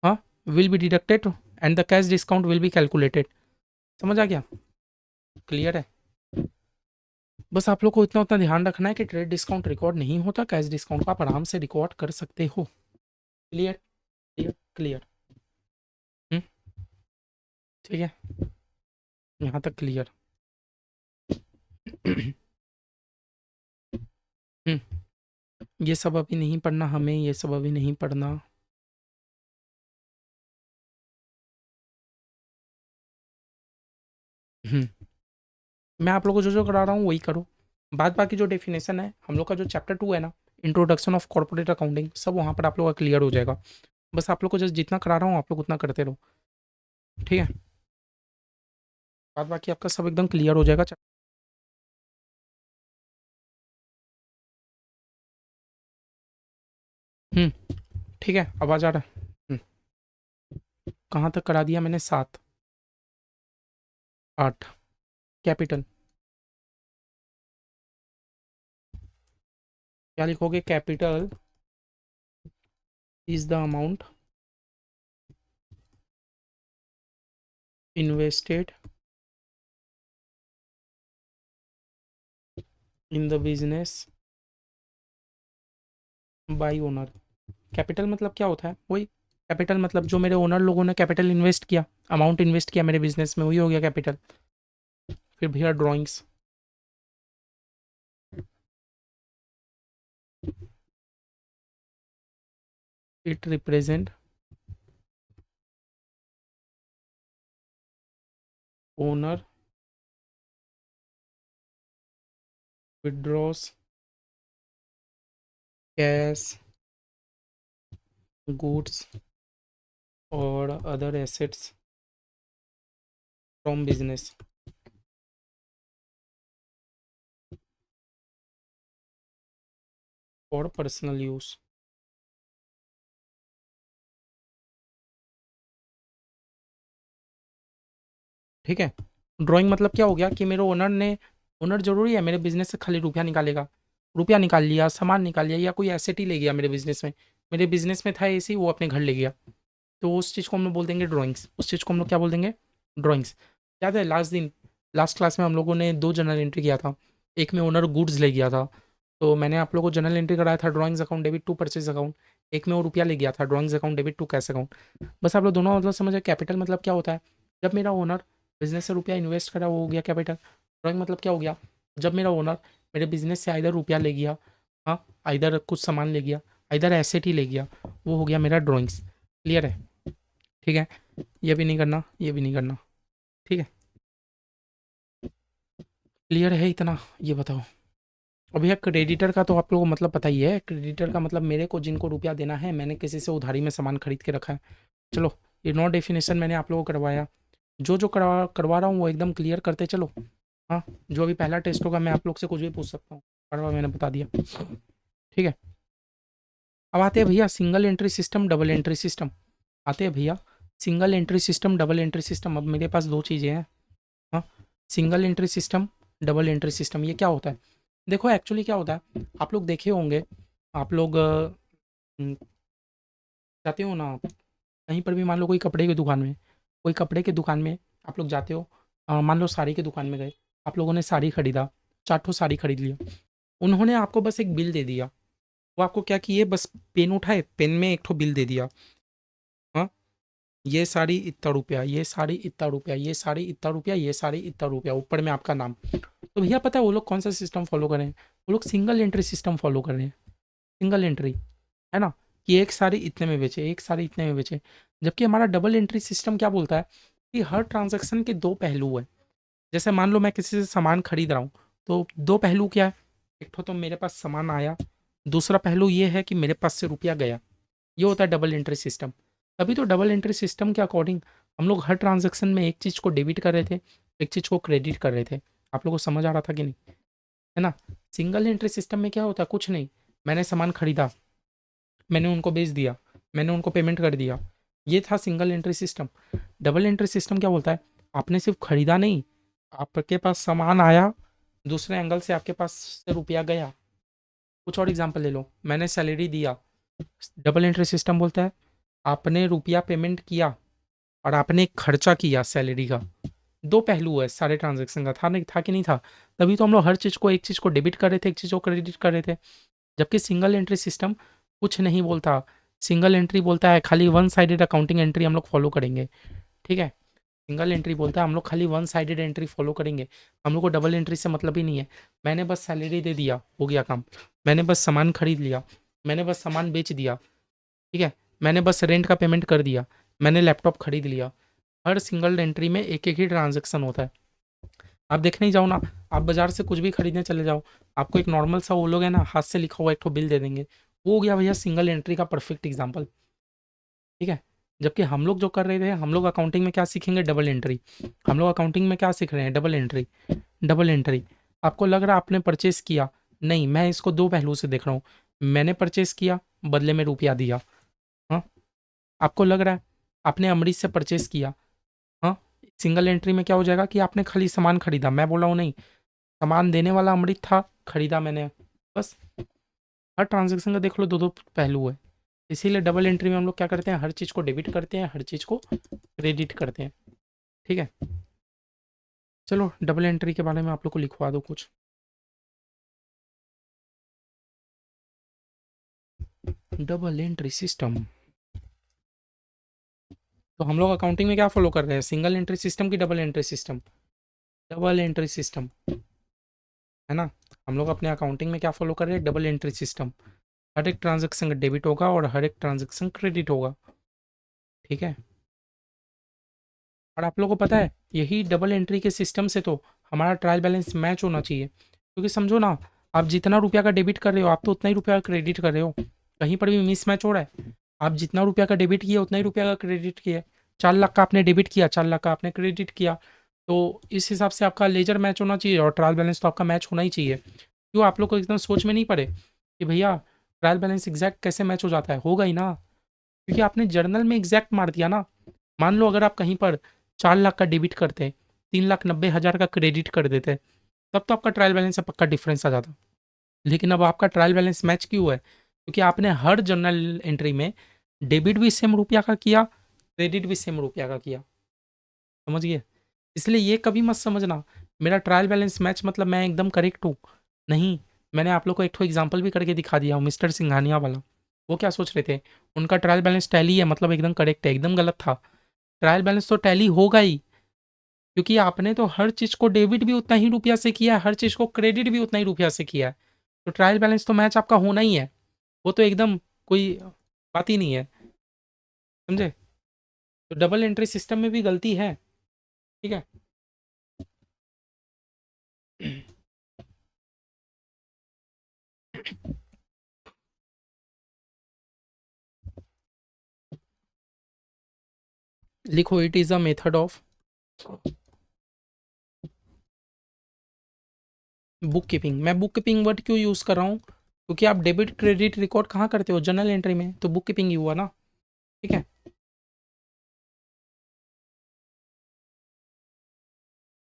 हाँ will be deducted and the cash discount will be calculated. समझ आ गया? क्लियर है? बस आप लोग को इतना उतना ध्यान रखना है कि ट्रेड डिस्काउंट रिकॉर्ड नहीं होता, कैश डिस्काउंट को आप आराम से रिकॉर्ड कर सकते हो। Clear clear clear. हम्म, ठीक है, यहाँ तक क्लियर। हम्म, ये सब अभी नहीं पढ़ना हमें, ये सब अभी नहीं पढ़ना। हम्म, मैं आप लोगों को जो जो करा रहा हूँ वही करो। बाद बाकी जो डेफिनेशन है हम लोग का, जो चैप्टर 2 है ना, इंट्रोडक्शन ऑफ कॉर्पोरेट अकाउंटिंग, सब वहाँ पर आप लोग का क्लियर हो जाएगा। बस आप लोग को जस्ट जितना करा रहा हूँ आप लोग उतना करते रहो, ठीक है। बाद बाकी आपका सब एकदम क्लियर हो जाएगा। ठीक है, आवाज़ आ रहा है। कहाँ तक करा दिया मैंने? 7 8। कैपिटल क्या लिखोगे? Capital is the amount invested in the business by owner. Capital मतलब क्या होता है? वही कैपिटल मतलब जो मेरे ओनर लोगों ने कैपिटल इन्वेस्ट किया, अमाउंट इन्वेस्ट किया मेरे बिजनेस में, वही हो गया कैपिटल। फिर भैया drawings, it represent owner withdraws cash goods और other assets from business for personal use. ठीक है। ड्राइंग मतलब क्या हो गया कि मेरे ओनर ने, ओनर जरूरी है मेरे बिजनेस से खाली रुपया निकालेगा? रुपया निकाल लिया, सामान निकाल लिया, या कोई एसेट ही ले गया मेरे बिजनेस में। मेरे बिजनेस में था एसी, वो अपने घर ले गया, तो उस चीज़ को हम लोग बोल देंगे ड्राइंग्स। उस चीज़ को हम लोग क्या बोल देंगे? ड्राइंग्स। याद है लास्ट क्लास में हम लोगों ने 2 जर्नल एंट्री किया था। एक में ओनर गुड्स ले गया था, तो मैंने आप लोगों को जर्नल एंट्री कराया था drawings account debit to purchase account. एक में वो रुपया ले गया था, drawings account debit to cash account. बस आप लोग दोनों मतलब समझे। कैपिटल मतलब क्या होता है? जब मेरा ओनर बिजनेस से रुपया इन्वेस्ट करा, वो हो गया कैपिटल। ड्राइंग मतलब क्या हो गया? जब मेरा ओनर मेरे बिजनेस से आइदर रुपया ले गया, हाँ, आइदर कुछ सामान ले गया, आइदर एसेट ही ले गया, वो हो गया मेरा ड्राइंग्स। क्लियर है? ठीक है, ये भी नहीं करना, ये भी नहीं करना, ठीक है। क्लियर है इतना? ये बताओ। अब भैया क्रेडिटर का तो आप लोगों को मतलब पता ही है। क्रेडिटर का मतलब मेरे को जिनको रुपया देना है, मैंने किसी से उधारी में सामान खरीद के रखा है। चलो, ये नॉट डेफिनेशन मैंने आप लोगों को करवाया। जो जो करवा करवा रहा हूँ वो एकदम क्लियर करते चलो। हाँ, जो अभी पहला टेस्ट होगा मैं आप लोग से कुछ भी पूछ सकता हूँ, पढ़वा मैंने बता दिया, ठीक है। अब आते हैं भैया single entry system, double entry system. आते हैं भैया single entry system, double entry system. अब मेरे पास 2 चीज़ें हैं। हाँ, single entry system, double entry system, ये क्या होता है? देखो एक्चुअली क्या होता है, आप लोग देखे होंगे, आप लोग जाते हो ना कहीं पर भी, मान लो कोई कपड़े की दुकान में, कोई कपड़े की दुकान में आप लोग जाते हो, मान लो साड़ी की दुकान में गए, आप लोगों ने साड़ी खरीदा, 4 ठो साड़ी खरीद लिया। उन्होंने आपको बस एक बिल दे दिया। वो आपको क्या किए, बस पेन उठाए, पेन में एक ठो बिल दे दिया। हाँ, ये साड़ी इतना रुपया, ये साड़ी इतना रुपया, ये साड़ी इतना रुपया, ये साड़ी इतना रुपया, ऊपर में आपका नाम। तो भैया पता है वो लोग कौन सा सिस्टम फॉलो कर रहे हैं? वो लोग सिंगल एंट्री सिस्टम फॉलो कर रहे हैं। सिंगल एंट्री, है ना, कि एक साड़ी इतने में बेचे, एक साड़ी इतने में बेचे। जबकि हमारा डबल एंट्री सिस्टम क्या बोलता है कि हर ट्रांजैक्शन के 2 पहलू है। जैसे मान लो मैं किसी से सामान खरीद रहा हूँ, तो 2 पहलू क्या है? एक ठो तो मेरे पास सामान आया, दूसरा पहलू ये है कि मेरे पास से रुपया गया। ये होता है डबल एंट्री सिस्टम। तभी तो डबल एंट्री सिस्टम के अकॉर्डिंग हम लोग हर ट्रांजैक्शन में एक चीज़ को डेबिट कर रहे थे, एक चीज़ को क्रेडिट कर रहे थे। आप लोगों को समझ आ रहा था कि नहीं? है ना? सिंगल एंट्री सिस्टम में क्या होता है? कुछ नहीं, मैंने सामान खरीदा, मैंने उनको बेच दिया, मैंने उनको पेमेंट कर दिया, ये था single entry system. Double entry system क्या बोलता है? आपने सिर्फ खरीदा नहीं, आपके पास सामान आया, दूसरे एंगल से आपके पास से रुपया गया। कुछ और एग्जांपल ले लो, मैंने सैलरी दिया, डबल एंट्री सिस्टम बोलता है आपने रुपया पेमेंट किया और आपने एक खर्चा किया सैलरी का। दो पहलू है सारे ट्रांजैक्शन का, था नहीं था कि नहीं था? तभी तो हम लोग हर चीज़ को, एक चीज़ को डेबिट कर रहे थे, एक चीज़ को क्रेडिट कर रहे थे। जबकि सिंगल एंट्री सिस्टम कुछ नहीं बोलता। सिंगल एंट्री बोलता है खाली वन साइडेड अकाउंटिंग एंट्री हम लोग फॉलो करेंगे। ठीक है? सिंगल एंट्री बोलता है हम लोग खाली वन साइडेड एंट्री फॉलो करेंगे, हम लोग को डबल एंट्री से मतलब ही नहीं है। मैंने बस सैलरी दे दिया, हो गया काम। मैंने बस सामान खरीद लिया, मैंने बस सामान बेच दिया, ठीक है, मैंने बस रेंट का पेमेंट कर दिया, मैंने लैपटॉप खरीद लिया। हर सिंगल एंट्री में एक एक ही ट्रांजेक्शन होता है। आप देखने ही जाओ ना, आप बाजार से कुछ भी खरीदने चले जाओ, आपको एक नॉर्मल सा वो लोग है ना, हाथ से लिखा हुआ एक ठो बिल दे देंगे। वो हो गया भैया सिंगल एंट्री का परफेक्ट एग्जाम्पल। ठीक है? जबकि हम लोग जो कर रहे थे, हम लोग अकाउंटिंग में क्या सीखेंगे? Double entry. हम लोग अकाउंटिंग में क्या सीख रहे हैं? Double entry. Double entry. आपको लग रहा है आपने परचेस किया? नहीं, मैं इसको दो पहलू से देख रहा हूँ। मैंने परचेस किया, बदले में रुपया दिया। हाँ? आपको लग रहा है आपने अमरीश से परचेस किया? हाँ? सिंगल एंट्री में क्या हो जाएगा कि आपने खाली सामान खरीदा, मैं बोल रहा हूँ नहीं, सामान देने वाला अमृत था, खरीदा मैंने, बस। हर ट्रांजैक्शन का देख लो दो दो पहलू है। इसीलिए डबल एंट्री में हम लोग क्या करते हैं? हर चीज़ को डेबिट करते हैं, हर चीज़ को क्रेडिट करते हैं। ठीक है? चलो डबल एंट्री के बारे में आप लोग को लिखवा दो कुछ। Double entry system. तो हम लोग अकाउंटिंग में क्या फॉलो कर रहे हैं? सिंगल एंट्री सिस्टम की double entry system? Double entry system, है ना? हम लोग अपने अकाउंटिंग में क्या फॉलो कर रहे हैं? Double entry system. हर एक ट्रांजैक्शन का डेबिट होगा और हर एक ट्रांजैक्शन क्रेडिट होगा। ठीक है? और आप लोगों को पता है यही डबल एंट्री के सिस्टम से तो हमारा ट्रायल बैलेंस मैच होना चाहिए। क्योंकि समझो ना, आप जितना रुपया का डेबिट कर रहे हो, आप तो उतना ही रुपया का क्रेडिट कर रहे हो। कहीं पर भी मिस मैच हो रहा है? आप जितना रुपया का डेबिट किया उतना ही रुपया का क्रेडिट किया। 4 लाख का आपने डेबिट किया, 4 लाख का आपने क्रेडिट किया। तो इस हिसाब से आपका लेजर मैच होना चाहिए और ट्रायल बैलेंस तो आपका मैच होना ही चाहिए। क्यों आप लोग को एकदम सोच में नहीं पड़े कि भैया ट्रायल बैलेंस एग्जैक्ट कैसे मैच हो जाता है? होगा ही ना, क्योंकि आपने जर्नल में एग्जैक्ट मार दिया ना। मान लो अगर आप कहीं पर 4 लाख का डेबिट करते, 3,90,000 का क्रेडिट कर देते, तब तो आपका ट्रायल बैलेंस से पक्का डिफरेंस आ जाता। लेकिन अब आपका ट्रायल बैलेंस मैच क्यों है? क्योंकि आपने हर जर्नल एंट्री में डेबिट भी सेम रुपया का किया, क्रेडिट भी सेम रुपया का किया। समझ गए? इसलिए ये कभी मत समझना मेरा ट्रायल बैलेंस मैच मतलब मैं एकदम करेक्ट हूँ। नहीं, मैंने आप लोग को एक ठो एग्जाम्पल भी करके दिखा दिया हूँ, मिस्टर सिंघानिया वाला। वो क्या सोच रहे थे? उनका ट्रायल बैलेंस टैली है मतलब एकदम करेक्ट है, एकदम गलत था। ट्रायल बैलेंस तो टैली होगा ही, क्योंकि आपने तो हर चीज़ को डेबिट भी उतना ही रुपया से किया है, हर चीज़ को क्रेडिट भी उतना ही रुपया से किया है। तो ट्रायल बैलेंस तो मैच आपका होना ही है। वो तो एकदम कोई बात ही नहीं है। समझे? तो डबल एंट्री सिस्टम में भी गलती है। ठीक है? लिखो it is a method of book keeping. मैं बुक कीपिंग वर्ड क्यों यूज़ कर रहा हूँ? क्योंकि आप डेबिट क्रेडिट रिकॉर्ड कहाँ करते हो? जर्नल एंट्री में, तो बुक कीपिंग ही हुआ ना। ठीक है?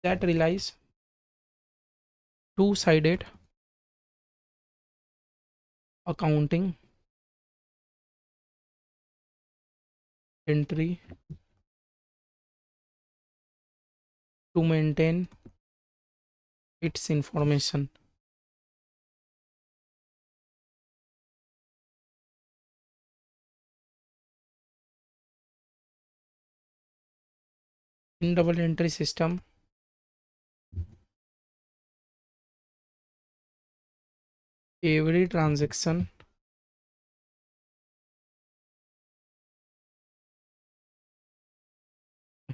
That relies two sided accounting entry to maintain its information. In double entry system every transaction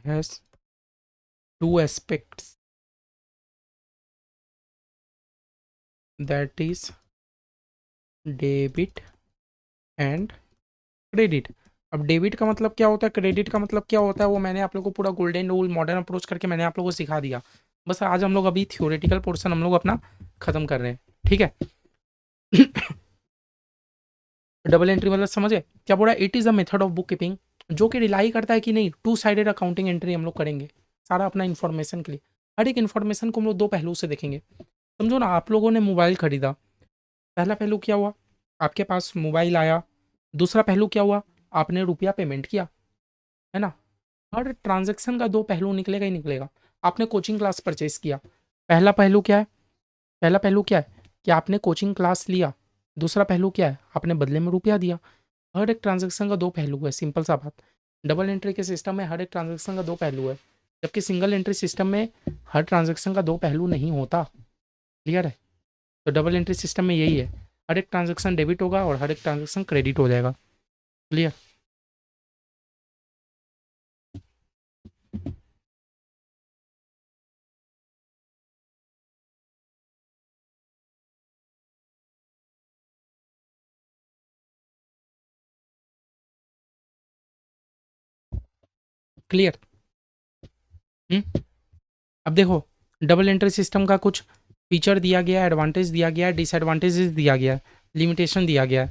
has two aspects. That is debit and credit. अब डेबिट का मतलब क्या होता है, क्रेडिट का मतलब क्या होता है, वो मैंने आप लोगों को पूरा गोल्डन रूल मॉडर्न अप्रोच करके मैंने आप लोगों को सिखा दिया। बस आज हम लोग अभी थियोरेटिकल पोर्शन हम लोग अपना खत्म कर रहे हैं, ठीक है। डबल एंट्री मतलब समझे क्या बोला, it is a method of book keeping जो कि रिलाई करता है कि नहीं, टू साइडेड अकाउंटिंग एंट्री हम लोग करेंगे सारा अपना इन्फॉर्मेशन के लिए। हर एक इन्फॉर्मेशन को हम लोग दो पहलू से देखेंगे। समझो ना, आप लोगों ने मोबाइल खरीदा, पहला पहलू क्या हुआ, आपके पास मोबाइल आया। दूसरा पहलू क्या हुआ, आपने रुपया पेमेंट किया, है ना। हर ट्रांजैक्शन का दो पहलू निकलेगा ही निकलेगा। आपने कोचिंग क्लास परचेज किया, पहला पहलू क्या है, पहला पहलू क्या है कि आपने कोचिंग क्लास लिया। दूसरा पहलू क्या है, आपने बदले में रुपया दिया। हर एक ट्रांजैक्शन का दो पहलू है, सिंपल सा बात। डबल एंट्री के सिस्टम में हर एक ट्रांजैक्शन का दो पहलू है, जबकि सिंगल एंट्री सिस्टम में हर ट्रांजैक्शन का दो पहलू नहीं होता। क्लियर है। तो डबल एंट्री सिस्टम में यही है, हर एक ट्रांजैक्शन डेबिट होगा और हर एक ट्रांजैक्शन क्रेडिट हो जाएगा। क्लियर। क्लियर। हम्म। अब देखो, डबल एंट्री सिस्टम का कुछ फीचर दिया गया है, एडवांटेज दिया गया है, डिसएडवांटेजेस दिया गया है, लिमिटेशन दिया गया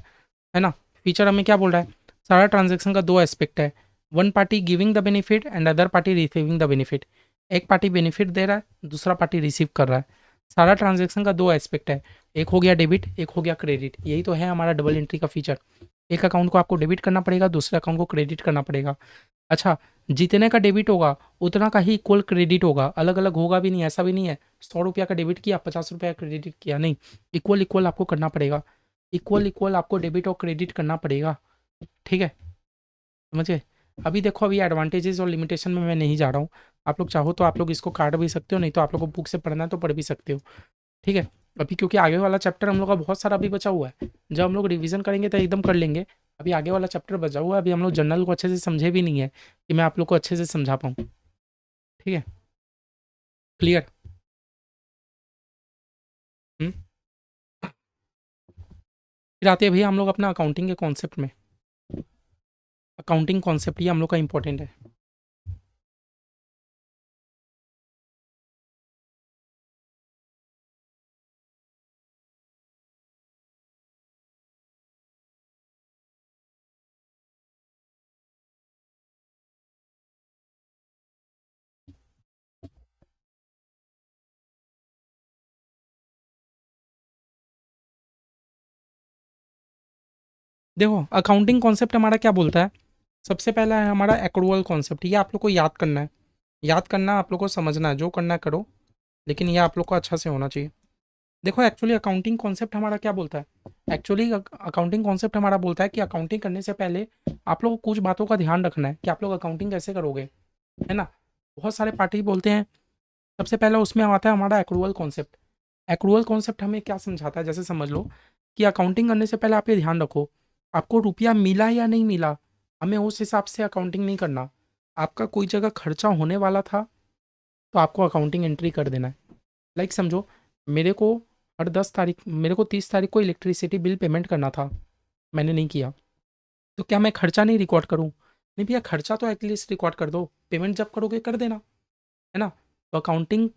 है ना। फीचर हमें क्या बोल रहा है, सारा ट्रांजैक्शन का दो एस्पेक्ट है, one party giving the benefit and other party receiving the benefit. एक पार्टी बेनिफिट दे रहा है, दूसरा पार्टी रिसीव कर रहा है। सारा ट्रांजैक्शन का दो एस्पेक्ट है, एक हो गया डेबिट, एक हो गया क्रेडिट। यही तो है हमारा डबल एंट्री का फीचर। एक अकाउंट को आपको डेबिट करना पड़ेगा, दूसरे अकाउंट को क्रेडिट करना पड़ेगा। अच्छा, जितने का डेबिट होगा उतना का ही इक्वल क्रेडिट होगा, अलग अलग होगा भी नहीं, ऐसा भी नहीं है 100 रुपया का डेबिट किया 50 रुपया का क्रेडिट किया, नहीं। इक्वल इक्वल आपको करना पड़ेगा, इक्वल इक्वल आपको डेबिट और क्रेडिट करना पड़ेगा, ठीक है। समझे। अभी देखो, अभी एडवांटेजेस और लिमिटेशन में मैं नहीं जा रहा हूँ। आप लोग चाहो तो आप लोग इसको काट भी सकते हो, नहीं तो आप लोग को बुक से पढ़ना है तो पढ़ भी सकते हो, ठीक है। अभी क्योंकि आगे वाला चैप्टर हम लोग का बहुत सारा अभी बचा हुआ है, जब हम लोग रिवीजन करेंगे तो एकदम कर लेंगे। अभी आगे वाला चैप्टर बचा हुआ है, अभी हम लोग जर्नल को अच्छे से समझे भी नहीं है कि मैं आप लोग को अच्छे से समझा पाऊँ, ठीक है। क्लियर। हम्म। फिर आते हैं भैया हम लोग अपना अकाउंटिंग के कॉन्सेप्ट में। अकाउंटिंग कॉन्सेप्ट ये हम लोग का इंपॉर्टेंट है। देखो, अकाउंटिंग कॉन्सेप्ट हमारा क्या बोलता है, सबसे पहला है हमारा एक्रूअल कॉन्सेप्ट। ये आप लोग को याद करना है, याद करना, आप लोग को समझना है, जो करना है करो, लेकिन ये आप लोग को अच्छा से होना चाहिए। देखो, एक्चुअली अकाउंटिंग कॉन्सेप्ट हमारा क्या बोलता है, एक्चुअली अकाउंटिंग कॉन्सेप्ट हमारा बोलता है कि अकाउंटिंग करने से पहले आप लोग को कुछ बातों का ध्यान रखना है कि आप लोग अकाउंटिंग कैसे करोगे, है ना। बहुत सारे पार्टी बोलते हैं, सबसे पहला उसमें आता है हमारा एक्रूअल कॉन्सेप्ट। एक्रूअल कॉन्सेप्ट हमें क्या समझाता है, जैसे समझ लो कि अकाउंटिंग करने से पहले आप ये ध्यान रखो, आपको रुपया मिला या नहीं मिला, हमें उस हिसाब से अकाउंटिंग नहीं करना। आपका कोई जगह खर्चा होने वाला था तो आपको अकाउंटिंग एंट्री कर देना है। लाइक समझो, मेरे को हर 10 तारीख, मेरे को 30 तारीख को इलेक्ट्रिसिटी बिल पेमेंट करना था, मैंने नहीं किया, तो क्या मैं खर्चा नहीं रिकॉर्ड करूँ, नहीं भैया, खर्चा तो एटलीस्ट रिकॉर्ड कर दो, पेमेंट जब करोगे कर देना, है ना। तो अकाउंटिंग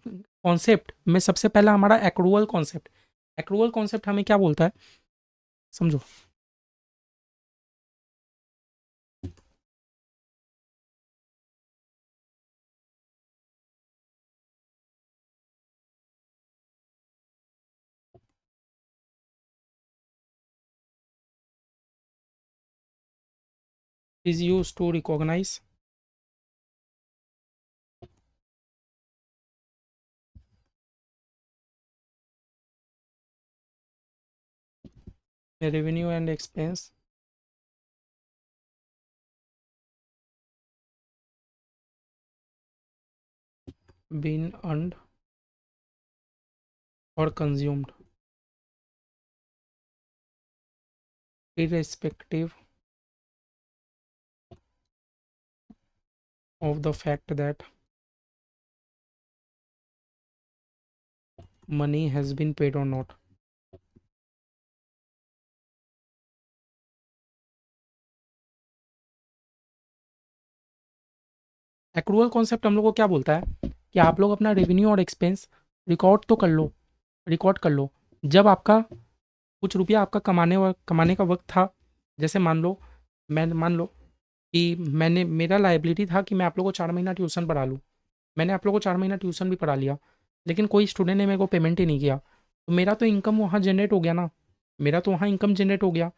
कॉन्सेप्ट में सबसे पहला हमारा एक्रूअल कॉन्सेप्ट। एक्रूअल कॉन्सेप्ट हमें क्या बोलता है, समझो। Is use to recognize revenue and expense been earned और consumed irrespective of the fact that money has been paid or not। Accrual concept हम लोग को क्या बोलता है कि आप लोग अपना रेवेन्यू और एक्सपेंस रिकॉर्ड तो कर लो, रिकॉर्ड कर लो। जब आपका कुछ रुपया आपका कमाने का वक्त था, जैसे मान लो कि मैंने मेरा लाइबिलिटी था कि मैं आप लोगों को 4 महीना ट्यूशन पढ़ा लूँ। मैंने आप लोगों को 4 महीना ट्यूशन भी पढ़ा लिया, लेकिन कोई स्टूडेंट ने मेरे को पेमेंट ही नहीं किया, तो मेरा तो इनकम वहाँ जनरेट हो गया ना, मेरा तो वहाँ इनकम जनरेट हो गया।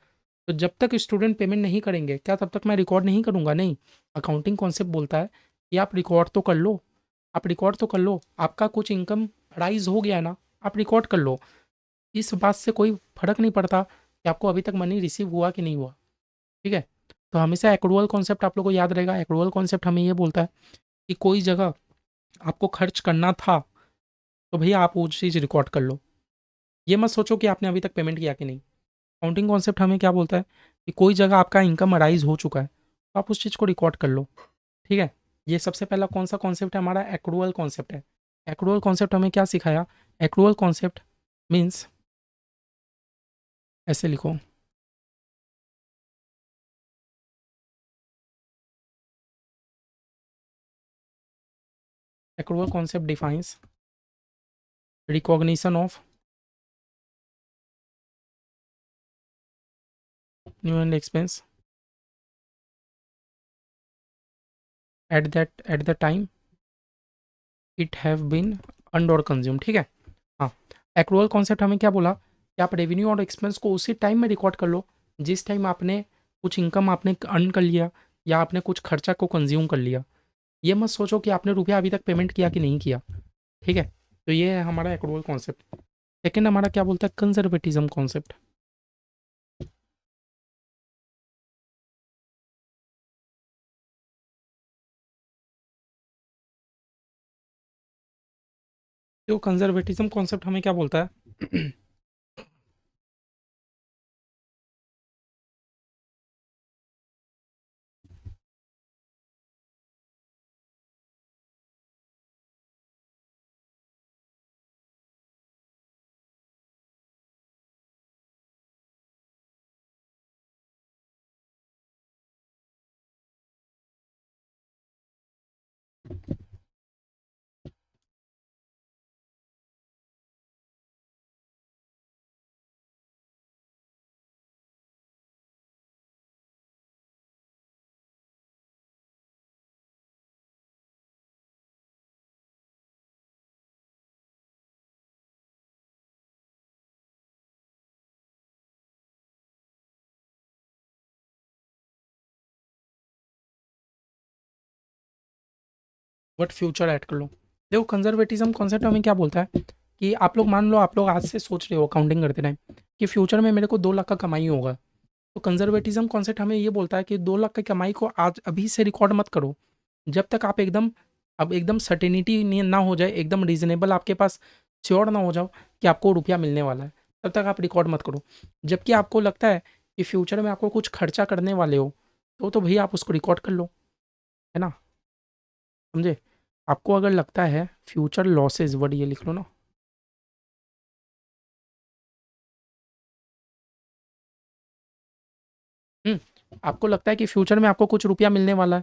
तो जब तक स्टूडेंट पेमेंट नहीं करेंगे, क्या तब तक मैं रिकॉर्ड नहीं करूँगा? नहीं। अकाउंटिंग कॉन्सेप्ट बोलता है कि आप रिकॉर्ड तो कर लो, आप रिकॉर्ड तो कर लो, आपका कुछ इनकम राइज़ हो गया है ना, आप रिकॉर्ड कर लो। इस बात से कोई फ़र्क नहीं पड़ता कि आपको अभी तक मनी रिसीव हुआ कि नहीं हुआ, ठीक है? तो हमेशा एक्रूअल कॉन्सेप्ट आप लोगों को याद रहेगा। एक्रूअल कॉन्सेप्ट हमें ये बोलता है कि कोई जगह आपको खर्च करना था, तो भैया आप वो चीज़ रिकॉर्ड कर लो। ये मत सोचो कि आपने अभी तक पेमेंट किया कि नहीं। काउंटिंग कॉन्सेप्ट हमें क्या बोलता है कि कोई जगह आपका इनकम अराइज़ हो चुका है, तो आप उस चीज़ को रिकॉर्ड कर लो, ठीक है? ये सबसे पहला कौन-सा कॉन्सेप्ट है? हमारा एक्रूअल कॉन्सेप्ट है। एक्रूअल कॉन्सेप्ट हमें क्या सिखाया? एक्रूअल कॉन्सेप्ट मीन्स ऐसे लिखो, accrual concept defines recognition of new and expense at the time it have been earned और कंज्यूम, ठीक है? हाँ, एक्रूअल कॉन्सेप्ट हमें क्या बोला कि आप रेवेन्यू और एक्सपेंस को उसी टाइम में रिकॉर्ड कर लो जिस टाइम आपने कुछ इनकम आपने अर्न कर लिया या आपने कुछ खर्चा को कंज्यूम कर लिया। ये मत सोचो कि आपने रुपया अभी तक पेमेंट किया कि नहीं किया, ठीक है? तो ये है हमारा एक्रूअल कॉन्सेप्ट। सेकेंड हमारा क्या बोलता है? Conservatism concept. तो कंजर्वेटिज्म कॉन्सेप्ट हमें क्या बोलता है? बट फ्यूचर ऐड कर लो। देखो कंजर्वेटिज्म कॉन्सेप्ट हमें क्या बोलता है कि आप लोग मान लो आप लोग आज से सोच रहे हो अकाउंटिंग करते टाइम कि फ्यूचर में मेरे को 2 लाख का कमाई होगा। तो कंजर्वेटिज्म कॉन्सेप्ट हमें ये बोलता है कि 2 लाख की कमाई को आज अभी से रिकॉर्ड मत करो। जब तक आप एकदम अब एकदम सर्टेनिटी ना हो जाए, एकदम रीजनेबल आपके पास श्योर ना हो जाओ कि आपको रुपया मिलने वाला है, तब तक आप रिकॉर्ड मत करो। जबकि आपको लगता है कि फ्यूचर में आपको कुछ खर्चा करने वाले हो, तो भैया आप उसको रिकॉर्ड कर लो, है ना? समझे? आपको अगर लगता है फ्यूचर लॉसेस, वर्ड ये लिख लो ना। हुँ, आपको लगता है कि फ्यूचर में आपको कुछ रुपया मिलने वाला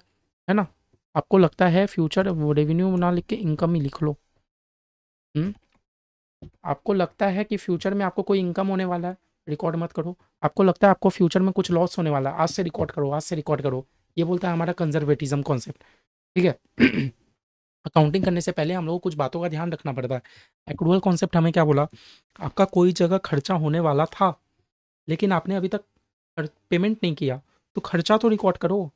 है ना? आपको लगता है फ्यूचर वो रेवेन्यू ना लिख के इनकम ही लिख लो। हुँ, आपको लगता है कि फ्यूचर में आपको कोई इनकम होने वाला है, रिकॉर्ड मत करो। आपको लगता है आपको फ्यूचर में कुछ लॉस होने वाला है, आज से रिकॉर्ड करो, आज से रिकॉर्ड करो। ये बोलता है हमारा कंज़र्वेटिज़्म कॉन्सेप्ट, ठीक है? अकाउंटिंग करने से पहले हम लोगों को कुछ बातों का ध्यान रखना पड़ता है। एक्रूअल कॉन्सेप्ट हमें क्या बोला? आपका कोई जगह खर्चा होने वाला था, लेकिन आपने अभी तक पेमेंट नहीं किया, तो खर्चा तो रिकॉर्ड करो।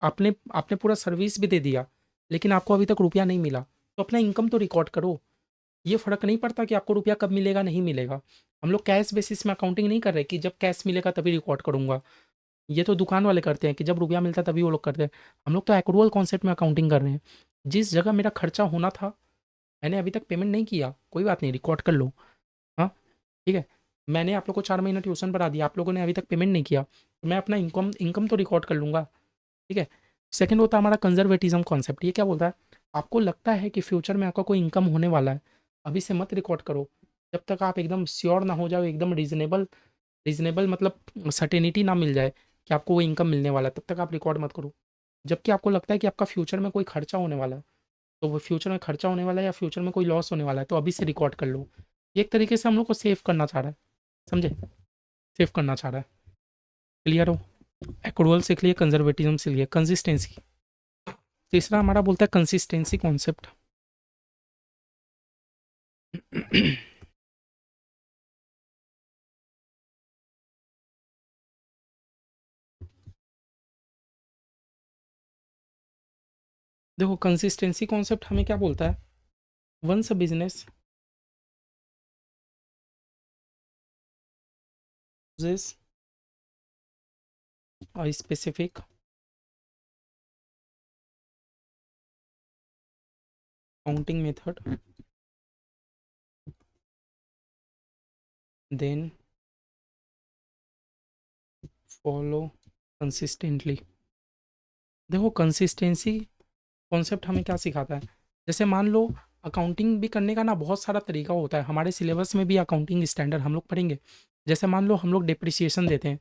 आपने आपने पूरा सर्विस भी दे दिया, लेकिन आपको अभी तक रुपया नहीं मिला, तो अपना इनकम तो रिकॉर्ड करो। ये फ़र्क नहीं पड़ता कि आपको रुपया कब मिलेगा, नहीं मिलेगा। हम लोग कैश बेसिस में अकाउंटिंग नहीं कर रहे कि जब कैश मिलेगा तभी रिकॉर्ड करूँगा। ये तो दुकान वाले करते हैं कि जब रुपया मिलता है तभी वो लोग करते हैं। हम लोग तो एक्रूअल कॉन्सेप्ट में अकाउंटिंग कर रहे हैं। जिस जगह मेरा खर्चा होना था, मैंने अभी तक पेमेंट नहीं किया, कोई बात नहीं, रिकॉर्ड कर लो। हाँ, ठीक है? मैंने आप लोग को 4 महीना ट्यूशन पढ़ा दिया, आप लोगों ने अभी तक पेमेंट नहीं किया, तो मैं अपना इनकम इनकम तो रिकॉर्ड कर लूँगा, ठीक है? सेकंड होता है हमारा कंज़र्वेटिज़्म कॉन्सेप्ट। ये क्या बोलता है? आपको लगता है कि फ्यूचर में आपका कोई इनकम होने वाला है, अभी से मत रिकॉर्ड करो। जब तक आप एकदम श्योर ना हो जाओ, एकदम रीज़नेबल रीज़नेबल मतलब सर्टेनिटी ना मिल जाए कि आपको वो इनकम मिलने वाला है, तब तक आप रिकॉर्ड मत करो। जबकि आपको लगता है कि आपका फ्यूचर में कोई खर्चा होने वाला है, तो वो फ्यूचर में खर्चा होने वाला है या फ्यूचर में कोई लॉस होने वाला है, तो अभी से रिकॉर्ड कर लो। ये एक तरीके से हम लोग को सेव करना चाह रहा है, समझे? सेव करना चाह रहा है। क्लियर हो? एक्रूअल सीख लिए, कंजर्वेटिज्म सीख लिए, कंसिस्टेंसी। तीसरा हमारा बोलता है कंसिस्टेंसी कॉन्सेप्ट। देखो कंसिस्टेंसी कॉन्सेप्ट हमें क्या बोलता है, once a business uses a specific counting method, then follow consistently। देखो कंसिस्टेंसी कॉन्सेप्ट हमें क्या सिखाता है, जैसे मान लो अकाउंटिंग भी करने का ना बहुत सारा तरीका होता है, हमारे सिलेबस में भी अकाउंटिंग स्टैंडर्ड हम लोग पढ़ेंगे। जैसे मान लो हम लोग डिप्रिसिएशन देते हैं।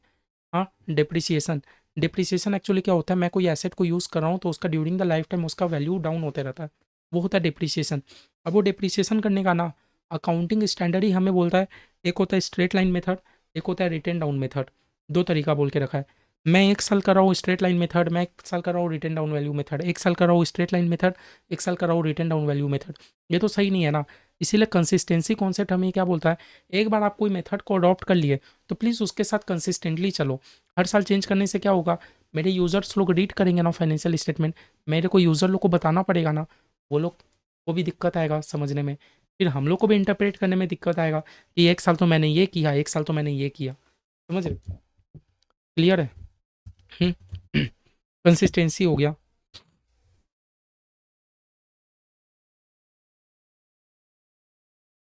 हाँ, डिप्रिसिएशन। डिप्रिसिएशन एक्चुअली क्या होता है, मैं कोई एसेट को यूज़ कर रहा हूँ तो उसका ड्यूरिंग द लाइफ टाइम उसका वैल्यू डाउन होते रहता है, वो होता है डिप्रिसिएशन। अब वो डिप्रिसिएशन करने का ना अकाउंटिंग स्टैंडर्ड ही हमें बोलता है, एक होता है स्ट्रेट लाइन मेथड, एक होता है रिटर्न डाउन मेथड। दो तरीका बोल के रखा है। मैं एक साल कर रहा हूँ स्ट्रेट लाइन मेथड, मैं एक साल कर रहा हूँ रिटर्न डाउन वैल्यू मेथड, एक साल कर रहा हूँ स्ट्रेट लाइन मेथड, एक साल कर रहा हूँ रिटर्न डाउन वैल्यू मेथड। ये तो सही नहीं है ना। इसीलिए कंसिस्टेंसी कॉन्सेप्ट हमें क्या बोलता है, एक बार आप कोई मेथड को अडॉप्ट कर लिए तो प्लीज़ उसके साथ कंसिस्टेंटली चलो। हर साल चेंज करने से क्या होगा, मेरे यूज़र्स लोग रीड करेंगे ना फाइनेंशियल स्टेटमेंट, मेरे को यूज़र लोग को बताना पड़ेगा ना, वो लोग को भी दिक्कत आएगा समझने में, फिर हम लोग को भी इंटरप्रेट करने में दिक्कत आएगा कि एक साल तो मैंने ये किया, एक साल तो मैंने ये किया। समझ रहे? क्लियर है? कंसिस्टेंसी हो गया।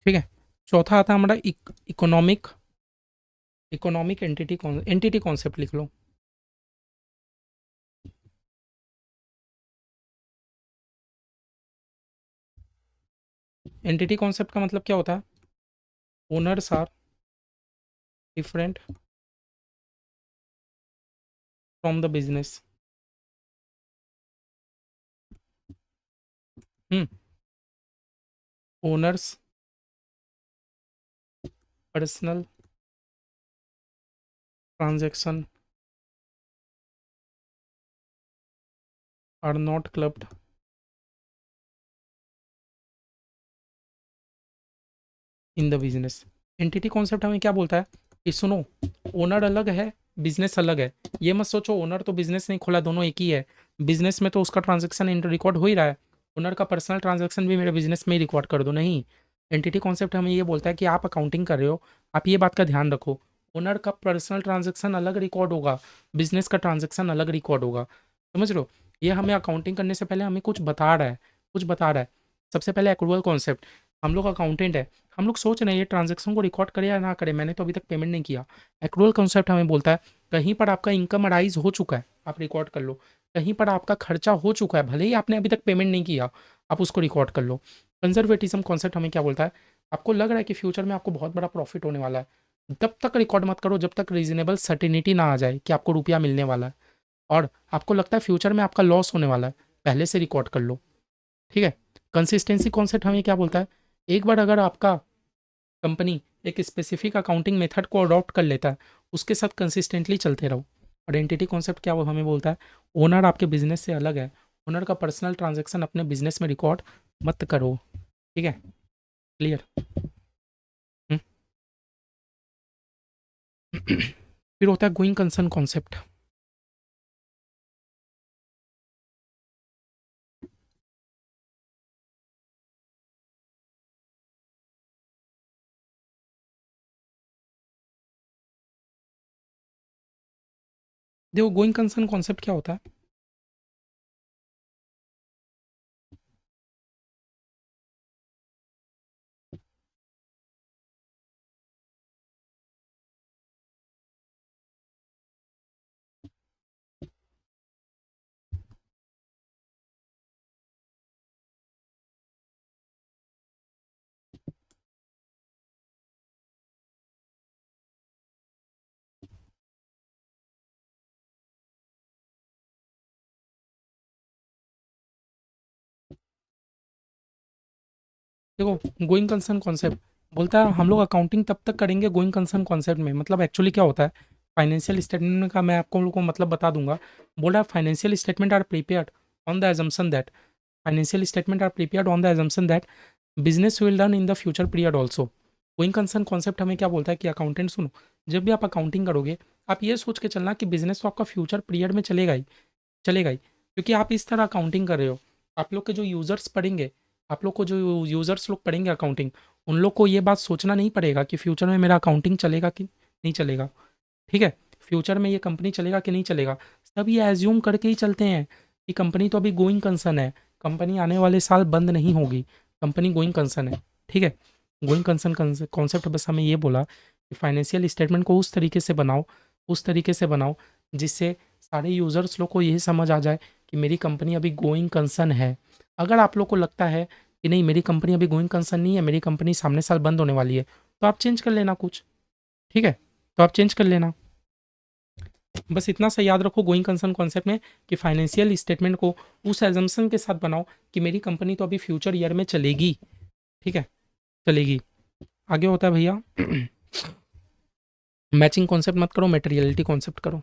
ठीक है। चौथा आता है हमारा इकोनॉमिक, इकोनॉमिक एंटिटी कॉन्सेप्ट लिख लो। एंटिटी कॉन्सेप्ट का मतलब क्या होता है, owners are different from the business. Hmm. Owners, personal transaction are not clubbed in the business. Entity concept हमें क्या बोलता है कि सुनो, ओनर अलग है, बिजनेस अलग है। ये मत सोचो ओनर तो बिजनेस नहीं खोला, दोनों एक ही है। बिजनेस में तो उसका ट्रांजेक्शन रिकॉर्ड हो ही रहा है, ओनर का पर्सनल ट्रांजेक्शन भी मेरे बिजनेस में ही रिकॉर्ड कर दो। नहीं, एंटिटी कॉन्सेप्ट हमें ये बोलता है कि आप अकाउंटिंग कर रहे हो, आप ये बात का ध्यान रखो, ओनर का पर्सनल ट्रांजेक्शन अलग रिकॉर्ड होगा, बिजनेस का ट्रांजेक्शन अलग रिकॉर्ड होगा। समझ रहे हो? ये हमें अकाउंटिंग करने से पहले हमें कुछ बता रहा है, कुछ बता रहा है। सबसे पहले एक्रूअल कॉन्सेप्ट, हम लोग अकाउंटेंट है, हम लोग सोच रहे हैं ये ट्रांजैक्शन को रिकॉर्ड करे या ना करे, मैंने तो अभी तक पेमेंट नहीं किया। एक्रूअल कॉन्सेप्ट हमें बोलता है कहीं पर आपका इनकम अराइज हो चुका है, आप रिकॉर्ड कर लो। कहीं पर आपका खर्चा हो चुका है, भले ही आपने अभी तक पेमेंट नहीं किया, आप उसको रिकॉर्ड कर लो। कंजर्वेटिज्म कॉन्सेप्ट हमें क्या बोलता है, आपको लग रहा है कि फ्यूचर में आपको बहुत बड़ा प्रॉफिट होने वाला है, तब तक रिकॉर्ड मत करो जब तक रीजनेबल सर्टिनिटी ना आ जाए कि आपको रुपया मिलने वाला है, और आपको लगता है फ्यूचर में आपका लॉस होने वाला है, पहले से रिकॉर्ड कर लो। ठीक है। कंसिस्टेंसी कॉन्सेप्ट हमें क्या बोलता है, एक बार अगर आपका कंपनी एक स्पेसिफिक अकाउंटिंग मेथड को अडॉप्ट कर लेता है, उसके साथ कंसिस्टेंटली चलते रहो। आइडेंटिटी कॉन्सेप्ट क्या वो हमें बोलता है, ओनर आपके बिजनेस से अलग है, ओनर का पर्सनल ट्रांजैक्शन अपने बिजनेस में रिकॉर्ड मत करो। ठीक है? क्लियर? फिर होता है गोइंग कंसर्न कॉन्सेप्ट। देखो गोइंग कंसर्न कॉन्सेप्ट क्या होता है, देखो गोइंग कंसर्न कॉन्सेप्ट बोलता है हम लोग अकाउंटिंग तब तक करेंगे गोइंग कंसर्न कॉन्सेप्ट में, मतलब एक्चुअली क्या होता है फाइनेंशियल स्टेटमेंट का मैं आपको लोगों को मतलब बता दूंगा। बोल रहा है financial statement are prepared on the assumption that financial statement are prepared on the assumption that business will run in the future period also. Going concern concept हमें क्या बोलता है कि अकाउंटेंट सुनो, जब भी आप अकाउंटिंग करोगे आप ये सोच के चलना कि बिजनेस तो आपका फ्यूचर पीरियड में चलेगा ही, क्योंकि आप इस तरह अकाउंटिंग कर रहे हो। आप लोग के जो यूज़र्स पढ़ेंगे, आप लोग को जो यूज़र्स लोग पढ़ेंगे अकाउंटिंग, उन लोग को ये बात सोचना नहीं पड़ेगा कि फ्यूचर में मेरा अकाउंटिंग चलेगा कि नहीं चलेगा। ठीक है, फ्यूचर में ये कंपनी चलेगा कि नहीं चलेगा, सब ये एज्यूम करके ही चलते हैं कि कंपनी तो अभी गोइंग कंसर्न है, कंपनी आने वाले साल बंद नहीं होगी, कंपनी गोइंग कंसर्न है। ठीक है, गोइंग कंसर्न कॉन्सेप्ट बस हमें ये बोला कि फाइनेंशियल स्टेटमेंट को उस तरीके से बनाओ जिससे सारे यूज़र्स लोग को यही समझ आ जाए कि मेरी कंपनी अभी गोइंग कंसर्न है। अगर आप लोग को लगता है कि नहीं मेरी कंपनी अभी गोइंग कंसर्न नहीं है, मेरी कंपनी सामने साल बंद होने वाली है, तो आप चेंज कर लेना कुछ। ठीक है, तो आप चेंज कर लेना। बस इतना सा याद रखो गोइंग कंसर्न कॉन्सेप्ट में कि फाइनेंशियल स्टेटमेंट को उस एजम्पशन के साथ बनाओ कि मेरी कंपनी तो अभी फ्यूचर ईयर में चलेगी। ठीक है, चलेगी। आगे होता है भैया मैचिंग कॉन्सेप्ट मत करो, मेटेरियलिटी कॉन्सेप्ट करो।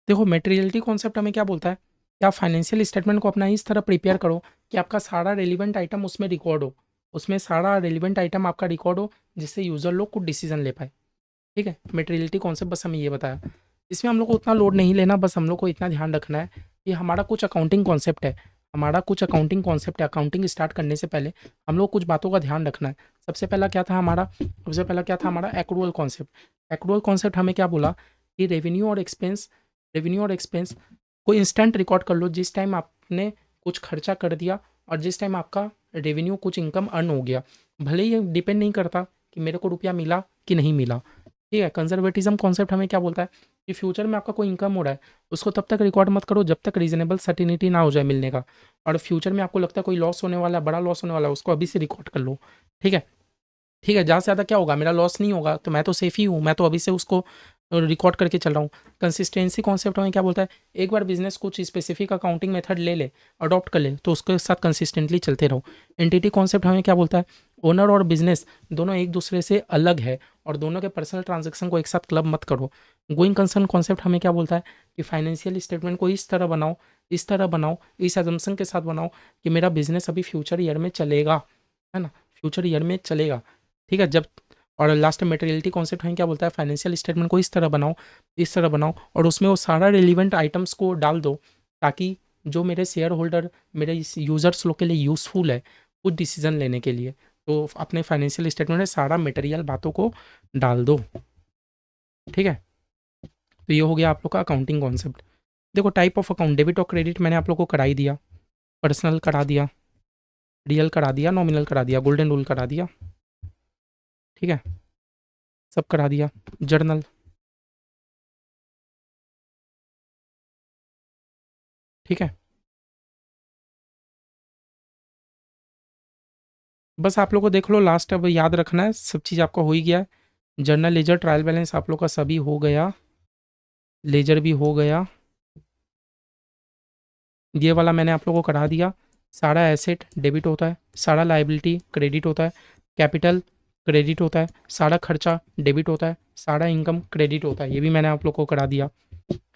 देखो मेटेरियलिटी कॉन्सेप्ट हमें क्या बोलता है कि आप फाइनेंशियल स्टेटमेंट को अपना इस तरह प्रिपेयर करो कि आपका सारा रेलिवेंट आइटम उसमें रिकॉर्ड हो, उसमें सारा रेलिवेंट आइटम आपका रिकॉर्ड हो जिससे यूज़र लोग कुछ डिसीजन ले पाए। ठीक है, मेटेरियलिटी कॉन्सेप्ट बस हमें ये बताया। इसमें हम लोग को उतना लोड नहीं लेना, बस हम लोग को इतना ध्यान रखना है कि हमारा कुछ अकाउंटिंग कॉन्सेप्ट है, अकाउंटिंग स्टार्ट करने से पहले हम लोग कुछ बातों का ध्यान रखना है। सबसे पहला क्या था हमारा एक्रूअल कॉन्सेप्ट। एक्रूअल कॉन्सेप्ट हमें क्या बोला कि रेवेन्यू और एक्सपेंस को इंस्टेंट रिकॉर्ड कर लो जिस टाइम आपने कुछ खर्चा कर दिया और जिस टाइम आपका रेवेन्यू कुछ इनकम अर्न हो गया। भले ही ये डिपेंड नहीं करता कि मेरे को रुपया मिला कि नहीं मिला। ठीक है, कंजर्वेटिज्म कॉन्सेप्ट हमें क्या बोलता है कि फ्यूचर में आपका कोई इनकम हो रहा है उसको तब तक रिकॉर्ड मत करो जब तक रीजनेबल सर्टिनिटी ना हो जाए मिलने का, और फ्यूचर में आपको लगता है कोई लॉस होने वाला है, बड़ा लॉस होने वाला है, उसको अभी से रिकॉर्ड कर लो। ठीक है, ठीक है, ज़्यादा से ज़्यादा क्या होगा, मेरा लॉस नहीं होगा तो मैं तो सेफ़ ही हूँ, मैं तो अभी से उसको रिकॉर्ड करके चल रहा हूँ। कंसिस्टेंसी कॉन्सेप्ट हमें क्या बोलता है, एक बार बिजनेस कुछ स्पेसिफिक अकाउंटिंग मेथड ले ले, अडॉप्ट कर ले, तो उसके साथ कंसिस्टेंटली चलते रहो। एंटिटी कॉन्सेप्ट हमें क्या बोलता है, ओनर और बिजनेस दोनों एक दूसरे से अलग है और दोनों के पर्सनल ट्रांजेक्शन को एक साथ क्लब मत करो। गोइंग कंसर्न कॉन्सेप्ट हमें क्या बोलता है कि फाइनेंशियल स्टेटमेंट को इस तरह बनाओ, इस एजम्पशन के साथ बनाओ कि मेरा बिजनेस अभी फ्यूचर ईयर में चलेगा, है ना, फ्यूचर ईयर में चलेगा। ठीक है, जब और लास्ट में मेटेरियलिटी कॉन्सेप्ट हमें क्या बोलता है, फाइनेंशियल स्टेटमेंट को इस तरह बनाओ और उसमें वो सारा रिलीवेंट आइटम्स को डाल दो ताकि जो मेरे शेयर होल्डर, मेरे इस यूज़र्स लोग के लिए यूज़फुल है कुछ डिसीजन लेने के लिए, तो अपने फाइनेंशियल स्टेटमेंट में सारा मटेरियल बातों को डाल दो। ठीक है, तो ये हो गया आप लोग का अकाउंटिंग कॉन्सेप्ट। देखो टाइप ऑफ अकाउंट, डेबिट और क्रेडिट मैंने आप लोग को करा ही दिया, पर्सनल करा दिया, रियल करा दिया, नॉमिनल करा दिया, गोल्डन रूल करा दिया। ठीक है, सब करा दिया। जर्नल, ठीक है, बस आप लोग को देख लो लास्ट, अब याद रखना है सब चीज़ आपका हो ही गया है। जर्नल लेजर ट्रायल बैलेंस आप लोग का सभी हो गया। लेजर भी हो गया, ये वाला मैंने आप लोगों को करा दिया। सारा एसेट डेबिट होता है, सारा लायबिलिटी क्रेडिट होता है, कैपिटल क्रेडिट होता है, सारा खर्चा डेबिट होता है, सारा इनकम क्रेडिट होता है, ये भी मैंने आप लोग को करा दिया।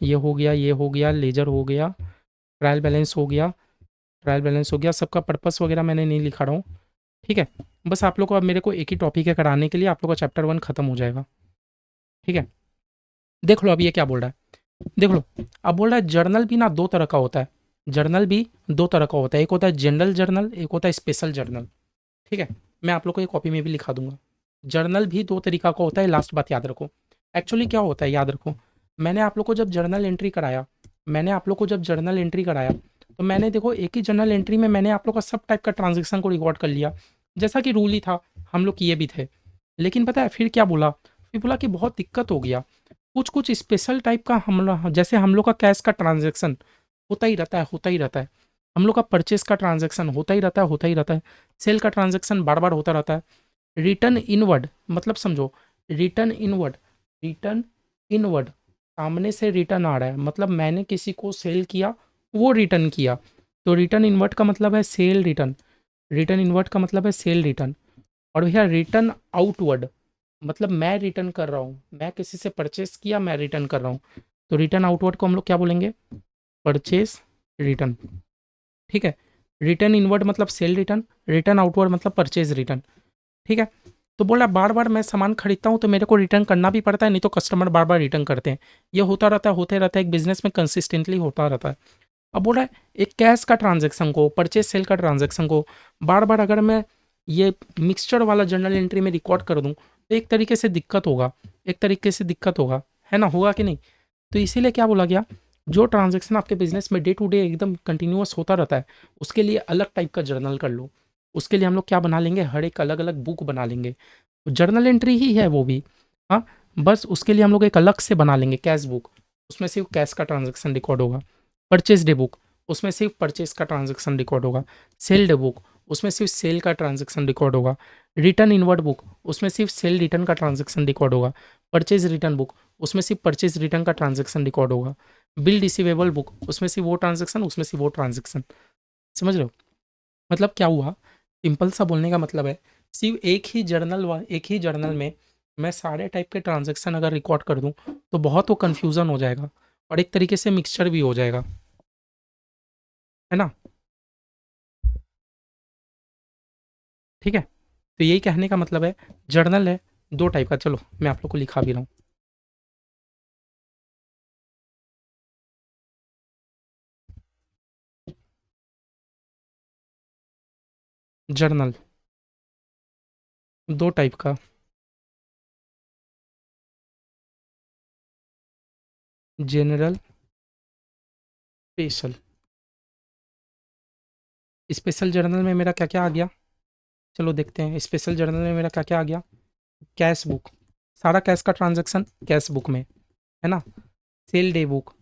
ये हो गया, ये हो गया, लेजर हो गया, ट्रायल बैलेंस हो गया, ट्रायल बैलेंस हो गया, सबका पर्पस वगैरह मैंने नहीं लिखा रहा हूँ। ठीक है, बस आप लोग को अब मेरे को एक ही टॉपिक है कराने के लिए, आप लोग का चैप्टर 1 खत्म हो जाएगा। ठीक है, देख लो अब ये क्या बोल रहा है, देख लो। अब बोल रहा है जर्नल भी ना दो तरह का होता है, जर्नल भी दो तरह का होता है, एक होता है जनरल जर्नल, एक होता है स्पेशल जर्नल। ठीक है, मैं आप लोग को ये कॉपी में भी लिखा दूंगा। जर्नल भी दो तरीका का होता है, लास्ट बात याद रखो। एक्चुअली क्या होता है याद रखो, मैंने आप लोग को जब जर्नल एंट्री कराया, मैंने आप लोग को जब जर्नल एंट्री कराया, तो मैंने देखो एक ही जर्नल एंट्री में मैंने आप लोग का सब टाइप का ट्रांजेक्शन को रिकॉर्ड कर लिया, जैसा कि रूल ही था, हम लोग किए भी थे। लेकिन पता है फिर क्या बोला, फिर बोला कि बहुत दिक्कत हो गया, कुछ कुछ स्पेशल टाइप का हम जैसे हम लोग का कैश का ट्रांजेक्शन होता ही रहता है, होता ही रहता है, हम लोग का परचेस का ट्रांजेक्शन होता ही रहता है, होता ही रहता है, सेल का ट्रांजेक्शन बार बार होता रहता है। रिटर्न इनवर्ड मतलब समझो, रिटर्न इनवर्ड, रिटर्न इनवर्ड सामने से रिटर्न आ रहा है, मतलब मैंने किसी को सेल किया, वो रिटर्न किया, तो रिटर्न इनवर्ड का मतलब है सेल रिटर्न, रिटर्न इनवर्ड का मतलब है सेल रिटर्न। और भैया रिटर्न आउटवर्ड मतलब मैं रिटर्न कर रहा हूँ, मैं किसी से परचेस किया, मैं रिटर्न कर रहा हूँ, तो रिटर्न आउटवर्ड को हम लोग क्या बोलेंगे, परचेस रिटर्न। ठीक है, रिटर्न इनवर्ड मतलब सेल रिटर्न, रिटर्न आउटवर्ड मतलब परचेज रिटर्न। ठीक है, तो बोला बार बार मैं सामान खरीदता हूँ तो मेरे को रिटर्न करना भी पड़ता है, नहीं तो कस्टमर बार बार रिटर्न करते हैं, ये होता रहता है, होते रहता है, एक बिजनेस में कंसिस्टेंटली होता रहता है। अब बोला एक कैश का ट्रांजेक्शन को, परचेज सेल का ट्रांजेक्शन को बार बार अगर मैं ये मिक्सचर वाला जर्नल एंट्री में रिकॉर्ड कर दूँ तो एक तरीके से दिक्कत होगा, एक तरीके से दिक्कत होगा, है ना, होगा कि नहीं। तो इसीलिए क्या बोला गया, जो ट्रांजेक्शन आपके बिजनेस में डे टू डे एकदम कंटिन्यूअस होता रहता है, उसके लिए अलग टाइप का जर्नल कर लो। उसके लिए हम लोग क्या बना लेंगे, हर एक अलग अलग बुक बना लेंगे, जर्नल एंट्री ही है वो भी। हाँ, बस उसके लिए हम लोग एक अलग से बना लेंगे कैश बुक, उसमें सिर्फ कैश का ट्रांजेक्शन रिकॉर्ड होगा। परचेज डे बुक, उसमें सिर्फ परचेज का ट्रांजेक्शन रिकॉर्ड होगा। सेल डे बुक, उसमें सिर्फ सेल का ट्रांजेक्शन रिकॉर्ड होगा। रिटर्न इनवर्ड बुक, उसमें सिर्फ सेल रिटर्न का ट्रांजेक्शन रिकॉर्ड होगा। परचेज रिटर्न बुक, उसमें सिर्फ परचेज रिटर्न का ट्रांजेक्शन रिकॉर्ड होगा। बिल रिसीवेबल बुक, उसमें सिर्फ वो ट्रांजेक्शन, उसमें सिर्फ वो ट्रांजेक्शन। समझ रहे हो, मतलब क्या हुआ, सिंपल सा बोलने का मतलब है, सिर्फ एक ही जर्नल में मैं सारे टाइप के ट्रांजेक्शन अगर रिकॉर्ड कर दूं तो बहुत वो कन्फ्यूज़न हो जाएगा, और एक तरीके से मिक्सचर भी हो जाएगा, है ना। ठीक है, तो यही कहने का मतलब है, जर्नल है दो टाइप का, चलो मैं आप लोग को लिखा भी रहा हूँ। जर्नल दो टाइप का, जनरल, स्पेशल। स्पेशल जर्नल में मेरा क्या क्या आ गया, चलो देखते हैं, स्पेशल जर्नल में मेरा क्या क्या आ गया। कैश बुक, सारा कैश का ट्रांजैक्शन कैश बुक में, है ना। Sale day book,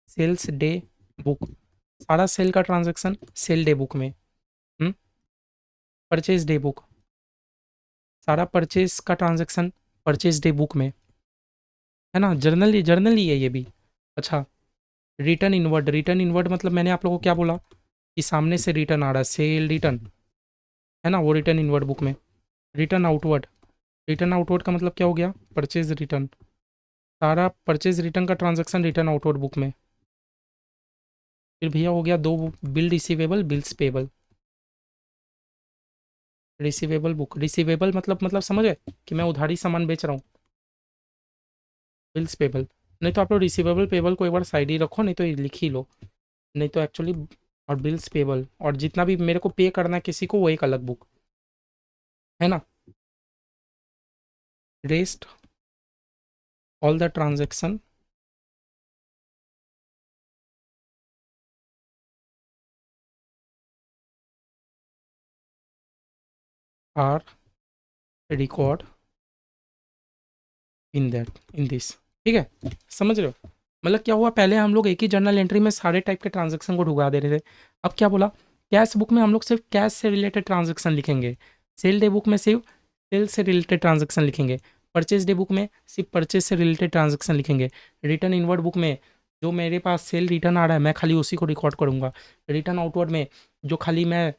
sales day book, सारा सेल का ट्रांजैक्शन सेल डे बुक में। परचेज डे बुक, सारा परचेज का ट्रांजैक्शन परचेज डे बुक में, है ना। जर्नल जर्नल ही है ये भी। अच्छा, रिटर्न इनवर्ड, रिटर्न इनवर्ड मतलब मैंने आप लोगों को क्या बोला कि सामने से रिटर्न आ रहा है, सेल रिटर्न, है ना, वो रिटर्न इनवर्ड बुक में। रिटर्न आउटवर्ड, रिटर्न आउटवर्ड का मतलब क्या हो गया, परचेज रिटर्न, सारा परचेज रिटर्न का ट्रांजैक्शन रिटर्न आउटवर्ड बुक में। फिर भैया हो गया दो, bill receivable, bills payable. Receivable book, receivable मतलब समझ गए कि मैं उधारी सामान बेच रहा हूँ। बिल्स पेबल, नहीं तो आप लोग रिसीवेबल पेबल को एक बार साइड ही रखो, नहीं तो ये लिख ही लो, नहीं तो एक्चुअली। और बिल्स पेबल, और जितना भी मेरे को पे करना है किसी को, वो एक अलग बुक, है ना। Rest all the transaction are record in that, in this. ठीक है, समझ रहे हो, मतलब क्या हुआ, पहले हम लोग एक ही जर्नल एंट्री में सारे टाइप के ट्रांजेक्शन को ढुका दे रहे थे। अब क्या बोला, कैश बुक में हम लोग सिर्फ कैश से रिलेटेड ट्रांजेक्शन लिखेंगे, सेल डे बुक में सिर्फ सेल से रिलेटेड ट्रांजेक्शन लिखेंगे, परचेज डे बुक में सिर्फ परचेज से रिलेटेड ट्रांजैक्शन लिखेंगे। रिटर्न इनवर्ड बुक में जो मेरे पास सेल रिटर्न आ रहा है मैं खाली उसी को रिकॉर्ड करूँगा। रिटर्न आउटवर्ड में जो खाली मैं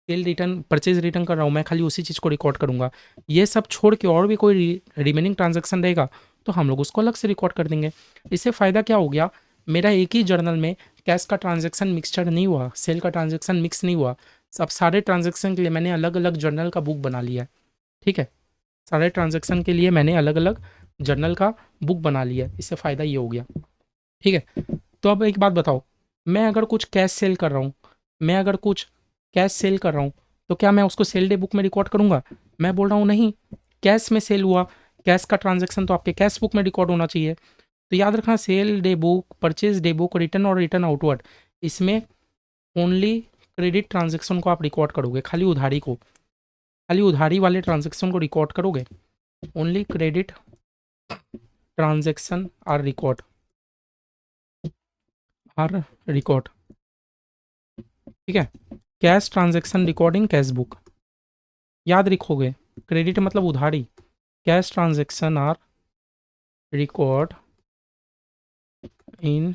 सेल रिटर्न परचेज रिटर्न कर रहा हूँ मैं खाली उसी चीज़ को रिकॉर्ड करूँगा। ये सब छोड़ के और भी कोई रिमेनिंग ट्रांजैक्शन रहेगा तो हम लोग उसको अलग से रिकॉर्ड कर देंगे। इससे फ़ायदा क्या हो गया, मेरा एक ही जर्नल में कैश का ट्रांजैक्शन मिक्सचर नहीं हुआ, सेल का ट्रांजैक्शन मिक्स नहीं हुआ। सब सारे ट्रांजैक्शन के लिए मैंने अलग अलग जर्नल का बुक बना लिया है। ठीक है, सारे ट्रांजैक्शन के लिए मैंने अलग अलग जर्नल का बुक बना लिया है। इससे फ़ायदा ये हो गया। ठीक है, तो अब एक बात बताओ, मैं अगर कुछ कैश सेल कर रहा हूँ, मैं अगर कुछ कैश सेल कर रहा हूँ तो क्या मैं उसको सेल डे बुक में रिकॉर्ड करूँगा? मैं बोल रहा हूँ नहीं, कैश में सेल हुआ, कैश का ट्रांजैक्शन तो आपके कैश बुक में रिकॉर्ड होना चाहिए। तो याद रखना, sale day book, purchase day book, return और रिटर्न आउटवर्ड, इसमें ओनली क्रेडिट ट्रांजैक्शन को आप रिकॉर्ड करोगे, खाली उधारी को, खाली उधारी वाले ट्रांजैक्शन को रिकॉर्ड करोगे। Only credit transaction are record. ठीक है, cash transaction recording cash book, याद रखोगे। क्रेडिट मतलब उधारी, cash transaction are record in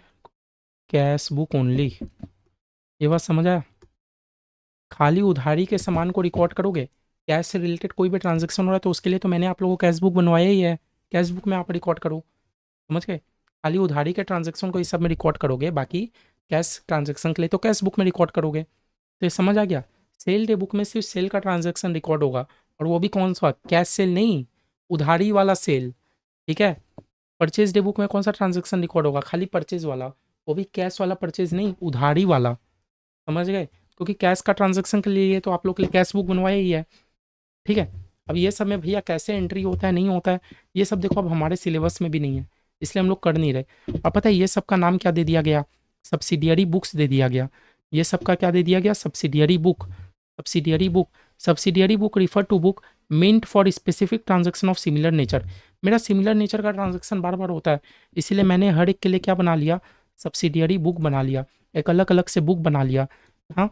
cash book only. ये बात समझ आया? खाली उधारी के सामान को रिकॉर्ड करोगे। कैश से रिलेटेड कोई भी ट्रांजैक्शन हो रहा है तो उसके लिए तो मैंने आप लोगों को कैश बुक बनवाया ही है, कैश बुक में आप रिकॉर्ड करो। समझ गए? खाली उधारी के ट्रांजैक्शन को इस सब में रिकॉर्ड करोगे, बाकी कैश ट्रांजैक्शन के लिए तो कैश बुक में रिकॉर्ड करोगे। तो ये समझ आ गया? सेल डे बुक में सिर्फ सेल का ट्रांजैक्शन रिकॉर्ड होगा, और वो भी कौन सा, कैश सेल नहीं, उधारी वाला सेल। ठीक है, परचेज डे बुक में कौन सा ट्रांजैक्शन रिकॉर्ड होगा, खाली परचेज वाला, वो भी कैश वाला परचेज नहीं, उधारी वाला। समझ गए? क्योंकि कैश का ट्रांजैक्शन के लिए तो आप लोग के लिए कैश बुक बनवाया ही है। ठीक है, अब ये सब में भैया कैसे एंट्री होता है नहीं होता है, ये सब देखो अब हमारे सिलेबस में भी नहीं है, इसलिए हम लोग कर नहीं रहे। और पता है ये सब का नाम क्या दे दिया गया, सब्सिडियरी बुक्स दे दिया गया। ये सब का क्या दे दिया गया, subsidiary book. Subsidiary book, subsidiary book refer to book meant for specific transaction of similar nature. मेरा सिमिलर नेचर का ट्रांजैक्शन बार बार होता है, इसीलिए मैंने हर एक के लिए क्या बना लिया, सब्सिडियरी बुक बना लिया, एक अलग अलग से बुक बना लिया। हाँ,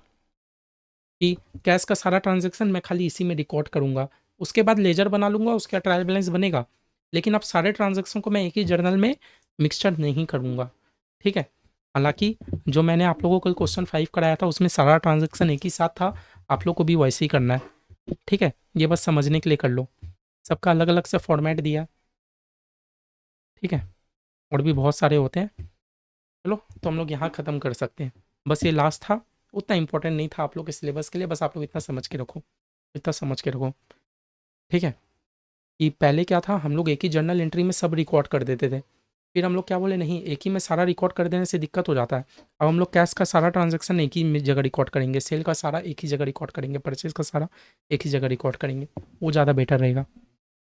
कि कैश का सारा ट्रांजैक्शन मैं खाली इसी में रिकॉर्ड करूँगा, उसके बाद लेजर बना लूँगा, उसका ट्रायल बैलेंस बनेगा, लेकिन अब सारे ट्रांजैक्शन को मैं एक ही जर्नल में मिक्सचर नहीं करूँगा। ठीक है, हालांकि जो मैंने आप लोगों को क्वेश्चन 5 कराया था उसमें सारा ट्रांजैक्शन एक ही साथ था, आप लोग को भी वैसे ही करना है। ठीक है, ये बस समझने के लिए कर लो, सबका अलग अलग से फॉर्मेट दिया। ठीक है, और भी बहुत सारे होते हैं। चलो, तो हम लोग यहाँ ख़त्म कर सकते हैं, बस ये लास्ट था, उतना इंपॉर्टेंट नहीं था आप लोग के सिलेबस के लिए, बस आप लोग इतना समझ के रखो, इतना समझ के रखो। ठीक है, कि पहले क्या था, हम लोग एक ही जर्नल एंट्री में सब रिकॉर्ड कर देते थे, फिर हम लोग क्या बोले, नहीं एक ही में सारा रिकॉर्ड कर देने से दिक्कत हो जाता है। अब हम लोग कैश का सारा ट्रांजैक्शन एक ही जगह रिकॉर्ड करेंगे, सेल का सारा एक ही जगह रिकॉर्ड करेंगे, परचेज का सारा एक ही जगह रिकॉर्ड करेंगे, वो ज़्यादा बेटर रहेगा।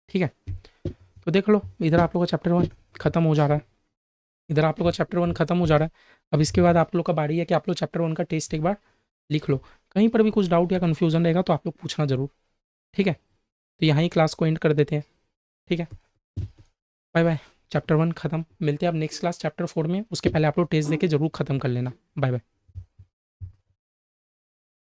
ठीक है, तो देख लो, इधर आप लोग का चैप्टर 1 खत्म हो जा रहा है, इधर आप लोग का चैप्टर 1 खत्म हो जा रहा है। अब इसके बाद आप लोग का बारी है कि आप लोग चैप्टर 1 का टेस्ट एक बार लिख लो, कहीं पर भी कुछ डाउट या कन्फ्यूजन रहेगा तो आप लोग पूछना ज़रूर। ठीक है, तो यहाँ ही क्लास को एंड कर देते हैं। ठीक है, बाय बाय, चैप्टर 1 खत्म, मिलते हैं अब नेक्स्ट क्लास चैप्टर 4 में, उसके पहले आप लोग टेस्ट देके जरूर खत्म कर लेना। Bye bye.